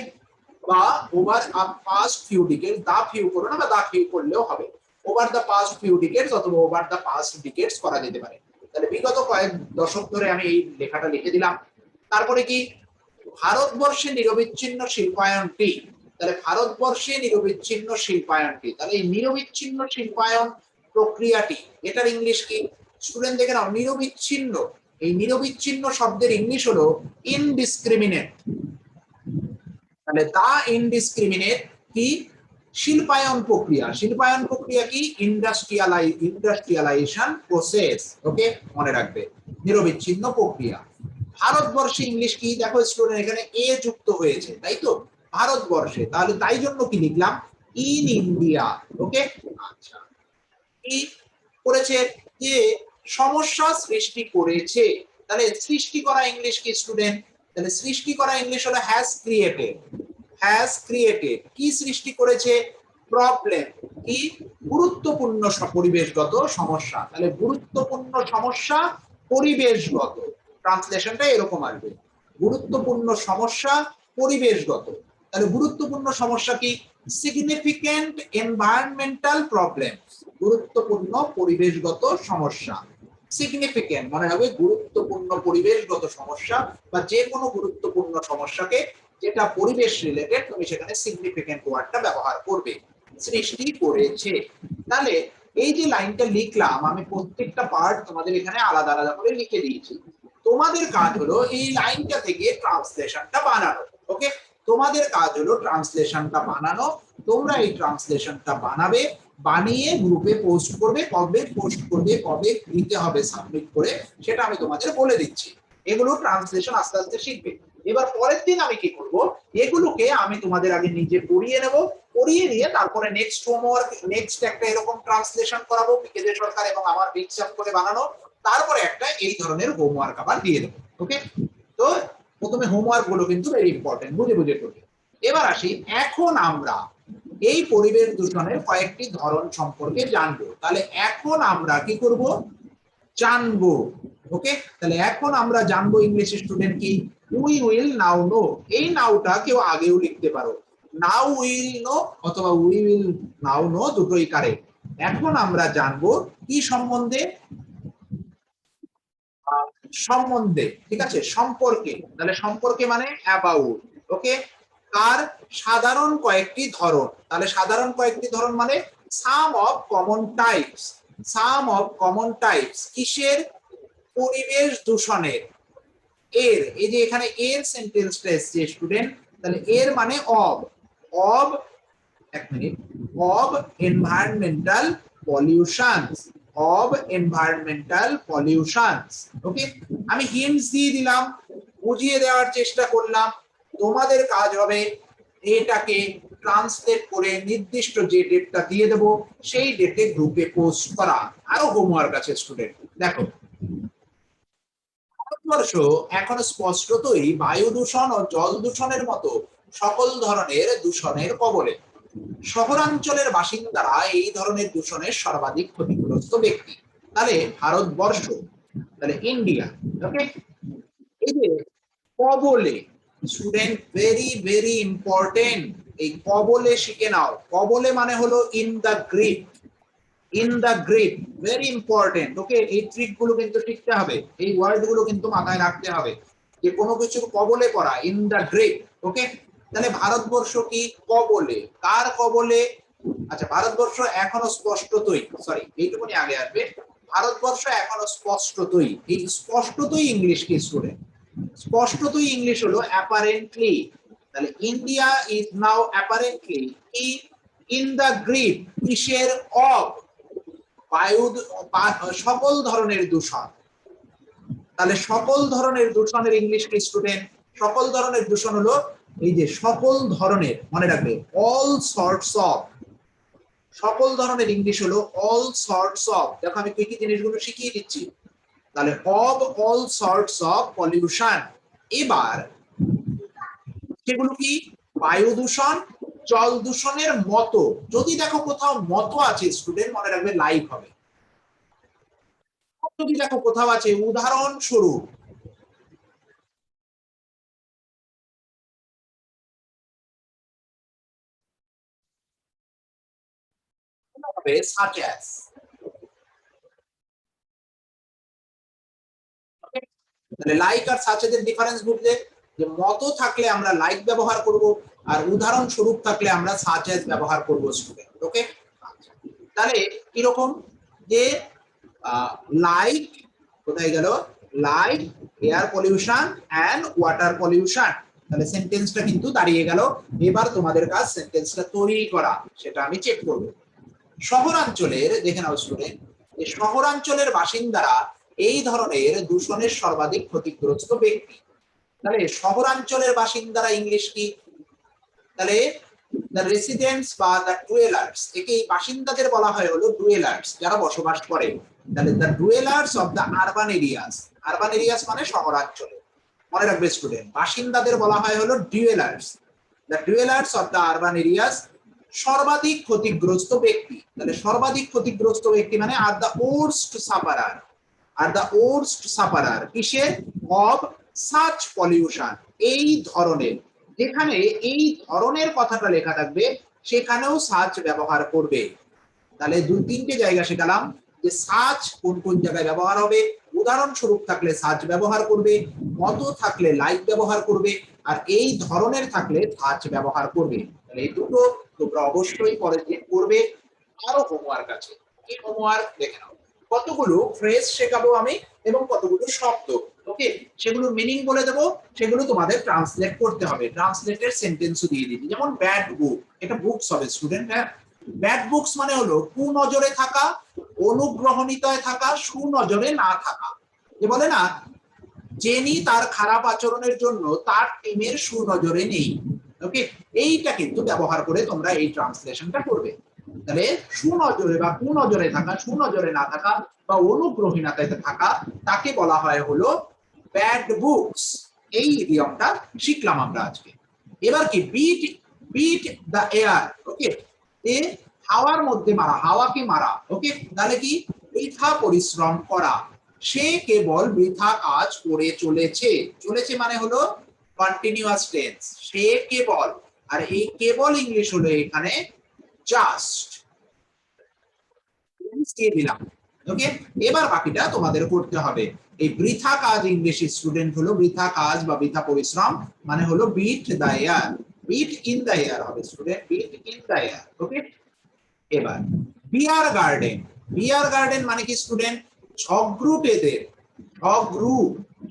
বা over past few decades, the few করো না, বা দা ফিউ করলেও হবে। Over the past few decades অথবা ওভার দ্য পাস্ট ডিকেডস করা যেতে পারে। তাহলে বিগত কয়েক দশক ধরে আমি এই লেখাটা লিখে দিলাম। তারপরে কি, ভারতবর্ষে নিরবিচ্ছিন্ন শিল্পায়নটি, তাহলে ভারতবর্ষে নিরবিচ্ছিন্ন শিল্পায়নটি, তাহলে এই নিরবিচ্ছিন্ন শিল্পায়ন প্রক্রিয়াটি, এটার ইংলিশ কি স্টুডেন্ট দেখে নাও? নিরবিচ্ছিন্ন, এই নিরবিচ্ছিন্ন শব্দের ইংলিশ হলো ইনডিসক্রিমিনেট। তাহলে দা ইনডিসক্রিমিনেট কি? শিল্পায়ন প্রক্রিয়া। শিল্পায়ন প্রক্রিয়া কি? ইন্ডাস্ট্রিয়ালাইজেশন প্রসেস, ওকে? মনে রাখবে, নিরবিচ্ছিন্ন প্রক্রিয়া। ভারতবর্ষে ইংলিশ কি? দেখো স্টুডেন্ট এখানে এ যুক্ত হয়েছে, তাই তো? ভারতবর্ষে, তাহলে তাই জন্য কি লিখলাম? ইন ইন্ডিয়া, ওকে? আচ্ছা, কি করেছে? যে সমস্যা সৃষ্টি করেছে। তাহলে সৃষ্টি করা ইংলিশ কি স্টুডেন্ট? তাহলে সৃষ্টি করা ইংলিশ হলো হ্যাজ ক্রিয়েটেড। হ্যাজ ক্রিয়েটেড কি সৃষ্টি করেছে? প্রবলেম কি? গুরুত্বপূর্ণ পরিবেশগত সমস্যা। তাহলে গুরুত্বপূর্ণ সমস্যা পরিবেশগত, ট্রান্সলেশনটা এরকম আসবে, গুরুত্বপূর্ণ সমস্যা পরিবেশগত। তাহলে গুরুত্বপূর্ণ সমস্যা কি? সিগনিফিক্যান্ট এনভায়রনমেন্টাল প্রবলেম, গুরুত্বপূর্ণ পরিবেশগত সমস্যা। সিগনিফিক্যান্ট মনে হবে গুরুত্বপূর্ণ পরিবেশগত সমস্যা, বা যে কোনো গুরুত্বপূর্ণ সমস্যাকে যেটা পরিবেশ রিলেটেড, তুমি সেখানে সিগনিফিক্যান্ট ওয়ার্ডটা ব্যবহার করবে। সৃষ্টি করেছে। তাহলে এই যে লাইনটা লিখলাম আমি, প্রত্যেকটা পার্ট তোমাদের এখানে আলাদা আলাদা করে লিখে দিয়েছি। তোমাদের কাজ হলো এই লাইনটা থেকে ট্রান্সলেশনটা বানানো, ওকে? তোমাদের কাজ হলো ট্রান্সলেশনটা বানানো। তোমরা এই ট্রান্সলেশনটা বানাবে, বানিয়ে গ্রুপে পোস্ট করবে। কবে পোস্ট করবে, কবে দিতে হবে সাবমিট করে, সেটা আমি তোমাদের বলে দিচ্ছি। এগুলো ট্রান্সলেশন আস্তে আস্তে শিখবে। এবার পরের দিন আমি কি করব, এগুলোকে আমি তোমাদের আগে নিজে পড়িয়ে নেব, পড়িয়ে নিয়ে তারপরে নেক্সট হোমওয়ার্ক, নেক্সট একটা এরকম ট্রান্সলেশন করাবো বিকেজে সরকার এবং আমার বিটসাপ করে বানানো। তারপরে একটা এই ধরনের হোমওয়ার্ক আবার দিয়ে দেবো, ওকে? তো প্রথমে হোমওয়ার্ক গুলো কিন্তু ভেরি ইম্পর্টেন্ট, বুঝে বুঝে করবে। এবার আসি, এখন আমরা এই পরিবেশ দূষণের কয়েকটি ধরন সম্পর্কে জানবো। তাহলে এখন আমরা কি করব? জানবো, ওকে? তাহলে এখন আমরা জানবো ইংলিশ স্টুডেন্ট কি? We will now know. এই নাওটা কেউ আগেও লিখতে পারো, নাও উইল নো অথবা উই উইল নাও নো, দুটোই কারেক্ট। এখন আমরা জানবো কি সম্বন্ধে? সম্বন্ধে, ঠিক আছে? সম্পর্কে। তাহলে সম্পর্কে মানে অ্যাবাউট, ওকে? তার সাধারণ কয়েকটি ধরন। তাহলে সাধারণ কয়েকটি ধরন মানে some of common types. Some of common types কিসের? পরিবেশ দূষণের। এর, এই যে এখানে এর সেন্টেন্সটা এসছে স্টুডেন্ট, তাহলে এর মানে অব, অব, এক minute, of environmental pollutions, of environmental pollutions, okay? আমি হিন্টস দিয়ে দিলাম, বুঝিয়ে দেওয়ার চেষ্টা করলাম। তোমাদের কাজ হবে এটাকে ট্রান্সলেট করে নির্দিষ্ট যে ডেটটা দিয়ে দেব সেই ডেটে গ্রুপে পোস্ট করা। আরো হোমওয়ার্ক আছে স্টুডেন্ট, দেখো। ভারতবর্ষ এখন স্পষ্টতই বায়ু দূষণ ও জল দূষণের মতো সকল ধরনের দূষণের কবলে। শহরাঞ্চলের বাসিন্দারা এই ধরনের দূষণের সর্বাধিক ক্ষতিগ্রস্ত ব্যক্তি। তাহলে ভারতবর্ষ, তাহলে ইন্ডিয়া, ওকে? এই যে কবলে, স্টুডেন্ট ভেরি ভেরি ইম্পর্টেন্ট, এই কবলে শিখে নাও। কবলে মানে হলো in the grip, in the grip, very important, okay? এই ট্রিক গুলো কিন্তু শিখতে হবে, এই ওয়ার্ড গুলো কিন্তু মাথায় রাখতে হবে যে কোনো কিছুর কবলে পড়া, ইন দা গ্রিপ, ওকে? তাহলে ভারতবর্ষ কি কবলে? কার কবলে? আচ্ছা, ভারতবর্ষ এখনো স্পষ্টতই, সরি এইটুকুনি আগে আসবে, ভারতবর্ষ এখনো স্পষ্টতই, এই স্পষ্টতই ইংলিশ কি স্টুডেন্ট? স্পষ্টতই ইংলিশ হলো অ্যাপারেন্টলি। তাহলে ইন্ডিয়া ইজ নাও অ্যাপারেন্টলি কি? ইন দা গ্রিপ, কিসের? অফ বায়ু সকল ধরনের দূষণ। তাহলে সকল ধরনের দূষণের ইংলিশ কি স্টুডেন্ট? সকল ধরনের দূষণ হলো এই যে সকল ধরনের, মনে রাখবে অল সর্টস অফ। সকল ধরনের ইংলিশ হলো অল সর্টস অফ। দেখো আমি কি কি জিনিসগুলো শিখিয়ে দিচ্ছি। তাহলে of all sorts of pollution. এবার সেগুলো কি? বায়ু দূষণ, জল দূষণের মতো। যদি দেখো কোথাও মতো আছে স্টুডেন্ট, মনে রাখবে লাইভ হবে। যদি দেখো কোথাও আছে উদাহরণস্বরূপ, হবে such as। তাহলে লাইক আর সাচ এর ডিফারেন্স বুঝলে, যে মতো থাকলে আমরা লাইক ব্যবহার করব, আর উদাহরণস্বরূপ থাকলে আমরা সাচ এজ ব্যবহার করব স্টুডেন্ট। ওকে, তাহলে কিরকম? যে লাইক, কোথায় গেল? Like air pollution and water pollution. তাহলে সেন্টেন্সটা কিন্তু দাঁড়িয়ে গেল। এবার তোমাদের কাজ সেন্টেন্সটা তৈরি করা, সেটা আমি চেক করব। শহরাঞ্চলের, দেখে নাও স্টুডেন্ট, এই শহরাঞ্চলের বাসিন্দারা এই ধরনের দূষণের সর্বাধিক ক্ষতিগ্রস্ত ব্যক্তি। তাহলে শহরাঞ্চলের বাসিন্দারা ইংলিশ কি? তাহলে দ্য রেসিডেন্টস বা দ্য ডুয়েলার্স, একে বাসিন্দাদের বলা হয় হলো ডুয়েলার্স, যারা বসবাস করে। তাহলে the dwellers of the urban areas. Urban areas মানে শহরাঞ্চলে, মনে রাখবে স্টুডেন্ট। বাসিন্দাদের বলা হয় হলো dwellers. The dwellers of the urban areas সর্বাধিক ক্ষতিগ্রস্ত ব্যক্তি। তাহলে সর্বাধিক ক্ষতিগ্রস্ত ব্যক্তি মানে আর দ্য ওর্স্ট সাফারার। আর দ্য ওর্স্ট সাফারার কিসে? Of such pollution. এই ধরনের, যেখানে এই ধরনের কথাটা লেখা থাকবে সেখানেও সাচ ব্যবহার করবে। তাহলে দুই তিনটে জায়গা শেখালাম যে সাচ কোন কোন জায়গায় ব্যবহার হবে। উদাহরণস্বরূপ থাকলে সাচ ব্যবহার করবে, মতো থাকলে লাইক ব্যবহার করবে, আর এই ধরনের থাকলে সাচ ব্যবহার করবে। তাহলে এই দুটো তোমরা অবশ্যই পরে করবে। আরো হোমওয়ার্ক আছে, এই হোমওয়ার্ক দেখে নাও। কতগুলো ফ্রেজ শেখাবো আমি এবং কতগুলো শব্দ। ওকে, সেগুলো মিনিং বলে দেবো, সেগুলো তোমাদের ট্রান্সলেট করতে হবে। ট্রান্সলেটের সেন্টেন্সও দিয়ে দিচ্ছি। যেমন ব্যাড বুক, এটা বুকস হবে স্টুডেন্ট। হ্যাঁ, ব্যাড বুকস মানে হলো কুনজরে থাকা, অনুগ্রহণিতায় থাকা, সুনজরে না থাকা। যে বলে না, জেনি তার খারাপ আচরণের জন্য তার টিমের সুনজরে নেই। ওকে, এইটা কিন্তু ব্যবহার করে তোমরা এই ট্রান্সলেশনটা করবে। তাহলে সুনজরে বা কুনজরে থাকা, সুনজরে না থাকা বা অনুগ্রহীনতায় থাকা, তাকে বলা হয় হলো ব্যাড বুকস। এই নিয়মটা শিখলাম আমরা আজকে। এবার কি? Beat, beat the air. Okay, এ হাওয়ার মধ্যে মারা, হাওয়াকে মারা। ওকে, তাহলে কি? বৃথা পরিশ্রম করা। সে কেবল বৃথা কাজ করে চলেছে। চলেছে মানে হলো কন্টিনিউয়াস টেন্স। সে কেবল, আর এই কেবল ইংলিশ হলো এখানে জাস্ট। দিয়ে দিলাম। ওকে, এবার বাকিটা তোমাদের করতে হবে। এই বৃথা কাজ ইংলিশ স্টুডেন্ট হলো বৃথা কাজ বা বৃথা পরিশ্রম মানে হলো beat the air. Beat in the air হবে student, beat in the air. Okay, এবার বিয়ার গার্ডেন। বিয়ার গার্ডেন মানে কি স্টুডেন্ট? ঝগড়ুটেদের, ঝগড়ু,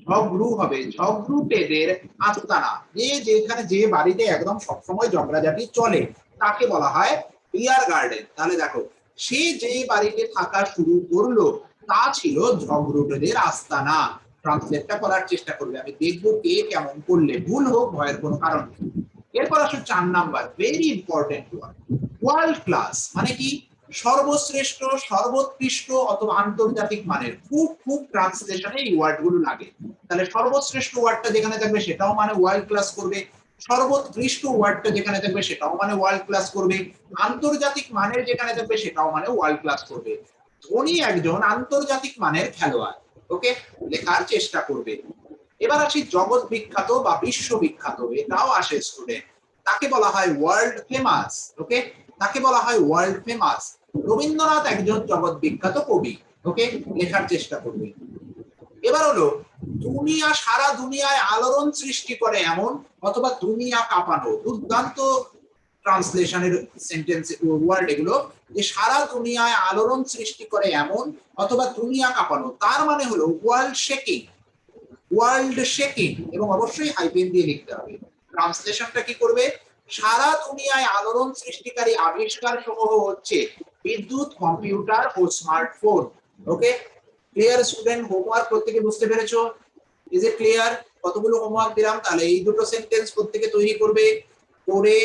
ঝগড়ু হবে ঝগড়ুটেদের আস্তানা। যে যেখানে যে বাড়িতে একদম সবসময় ঝগড়াঝাটি চলে তাকে বলা হয় বিয়ার গার্ডেন। তাহলে দেখো, সে যে বাড়িতে থাকা শুরু করলো তা ছিল ঝগড়ুটেদের আস্তানা। ট্রান্সলেটটা করার চেষ্টা করবে, আমি দেখবো কে কেমন করলে। ভুল হোক, ভয়ের কোনো কারণ নেই। এরপর আসো 4 number, very important word. World class মানে কি? সর্বশ্রেষ্ঠ, সর্বোৎকৃষ্ট অথবা আন্তর্জাতিক মানের। খুব খুব ট্রান্সলেশনে এই ওয়ার্ড গুলো লাগে। তাহলে সর্বশ্রেষ্ঠ ওয়ার্ডটা যেখানে থাকবে সেটাও মানে ওয়ার্ল্ড ক্লাস করবে, সর্বোৎকৃষ্ট ওয়ার্ডটা যেখানে থাকবে সেটাও মানে ওয়ার্ল্ড ক্লাস করবে, আন্তর্জাতিক মানের যেখানে থাকবে সেটাও মানে ওয়ার্ল্ড ক্লাস করবে। ধোনি একজন আন্তর্জাতিক মানের খেলোয়াড়। ওকে, লেখার চেষ্টা করবে। এবার আসি জগৎ বিখ্যাত বা বিশ্ববিখ্যাত, এটাও আসে স্টুডেন্ট। তাকে বলা হয় ওয়ার্ল্ড ফেমাস। ওকে, তাকে বলা হয় ওয়ার্ল্ড ফেমাস। রবীন্দ্রনাথ একজন জগৎ বিখ্যাত কবি। ওকে, লেখার চেষ্টা করবে। এবার হলো দুনিয়া, সারা দুনিয়ায় আলোড়ন সৃষ্টি করে এমন, অথবা দুনিয়া কাঁপানো। দুর্দান্ত ট্রান্সলেশনের সেন্টেন্স ওয়ার্ড এগুলো, যে সারা দুনিয়ায় আলোড়ন সৃষ্টি করে এমন অথবা দুনিয়া কাঁপানো। তার মানে হলো ওয়ার্ল্ড শেকিং, ওয়ার্ল্ড শেকিং, এবং অবশ্যই হাইপেন দিয়ে লিখতে হবে। ট্রান্সলেশনটা কি করবে? সারা দুনিয়ায় আলোড়ন সৃষ্টিকারী আবিষ্কার সমূহ হচ্ছে বিদ্যুৎ, কম্পিউটার ও স্মার্টফোন। ওকে, ক্লিয়ার স্টুডেন্ট? হোমওয়ার্ক প্রত্যেকে বুঝতে পেরেছো? Is it clear? কতগুলো হোমওয়ার্ক দিলাম, তাহলে এই দুটো সেন্টেন্স প্রত্যেকে তৈরি করবে, করে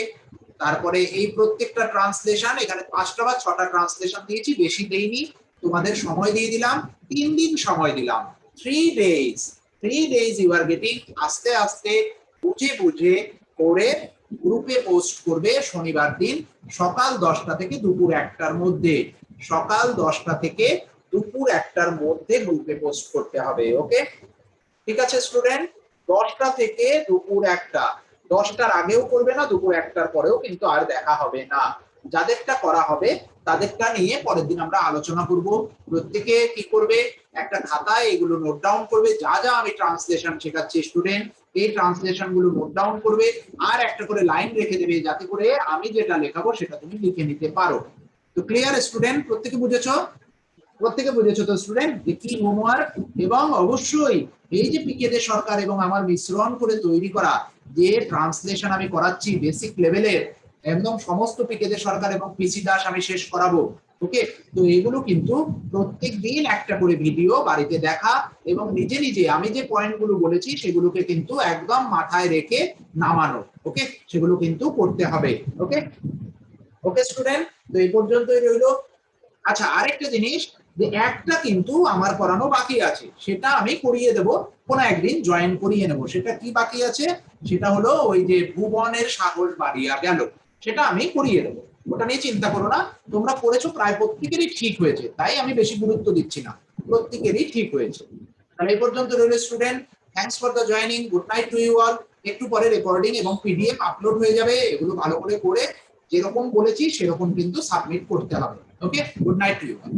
তারপরে এই প্রত্যেকটা ট্রান্সলেশন, এখানে 5টা বা 6টা ট্রান্সলেশন দিয়েছি, বেশি দেইনি, তোমাদের সময় দিয়ে দিলাম 3 দিন সময় দিলাম, 3 days। 3 days you are getting. আস্তে আস্তে বুঝে বুঝে করে গ্রুপে পোস্ট করবে শনিবার দিন সকাল 10টা থেকে দুপুর 1টার মধ্যে। সকাল 10টা থেকে দুপুর 1টার মধ্যে গ্রুপে পোস্ট করতে হবে। ওকে, ঠিক আছে স্টুডেন্ট? 10টা থেকে দুপুর 1টা, 10টার আগেও করবে না, দুপুর 1টার পরেও কিন্তু আর দেখা হবে না। যাদেরটা করা হবে তাদেরটা নিয়ে পরের দিন আমরা আলোচনা করব। প্রত্যেকে কি করবে, একটা খাতায় এগুলো নোট ডাউন করবে, যা যা আমি ট্রান্সলেশন শেখাচ্ছি স্টুডেন্ট, এই ট্রান্সলেশন গুলো নোট ডাউন করবে, আর একটা করে লাইন রেখে দেবে যাতে করে আমি যেটা লেখাবো সেটা তুমি লিখে নিতে পারো। তো ক্লিয়ার স্টুডেন্ট? প্রত্যেকে বুঝেছো? প্রত্যেকে বুঝেছো তো স্টুডেন্ট কি হোমওয়ার্ক? এবং অবশ্যই এই যে পিকে দে সরকার এবং আমার মিশ্রণ করে তৈরি করা যে ট্রান্সলেশন আমি করাচ্ছি বেসিক লেভেলের, একদম সমস্ত পিকে দে সরকার এবং পিসি দাস আমি শেষ করাবো। ওকে, তো এগুলো কিন্তু প্রত্যেক দিন একটা করে ভিডিও বাড়িতে দেখা এবং নিজে নিজে আমি যে পয়েন্টগুলো বলেছি সেগুলোকে কিন্তু একদম মাথায় রেখে নামানো। ওকে, সেগুলো কিন্তু করতে হবে। ওকে, ওকে স্টুডেন্ট, তো এই পর্যন্তই রইলো। আচ্ছা, আরেকটা জিনিস, যে একটা কিন্তু আমার করানো বাকি আছে, সেটা আমি করিয়ে দেব, কোনো একদিন জয়েন করিয়ে নেব। সেটা কি বাকি আছে? সেটা হলো ওই যে ভুবনের সাহস বাড়িয়া গেল, সেটা আমি করিয়ে দেবো। ওটা নিয়ে চিন্তা করো না, তোমরা করেছো, প্রায় প্রত্যেকেরই ঠিক হয়েছে, তাই আমি বেশি গুরুত্ব দিচ্ছি না, প্রত্যেকেরই ঠিক হয়েছে। তাহলে এই পর্যন্ত রইল student. Thanks for the joining, good night to you all. একটু পরে রেকর্ডিং এবং পিডিএফ আপলোড হয়ে যাবে, এগুলো ভালো করে করে যেরকম বলেছি সেরকম কিন্তু সাবমিট করতে হবে। Okay, good night to you all.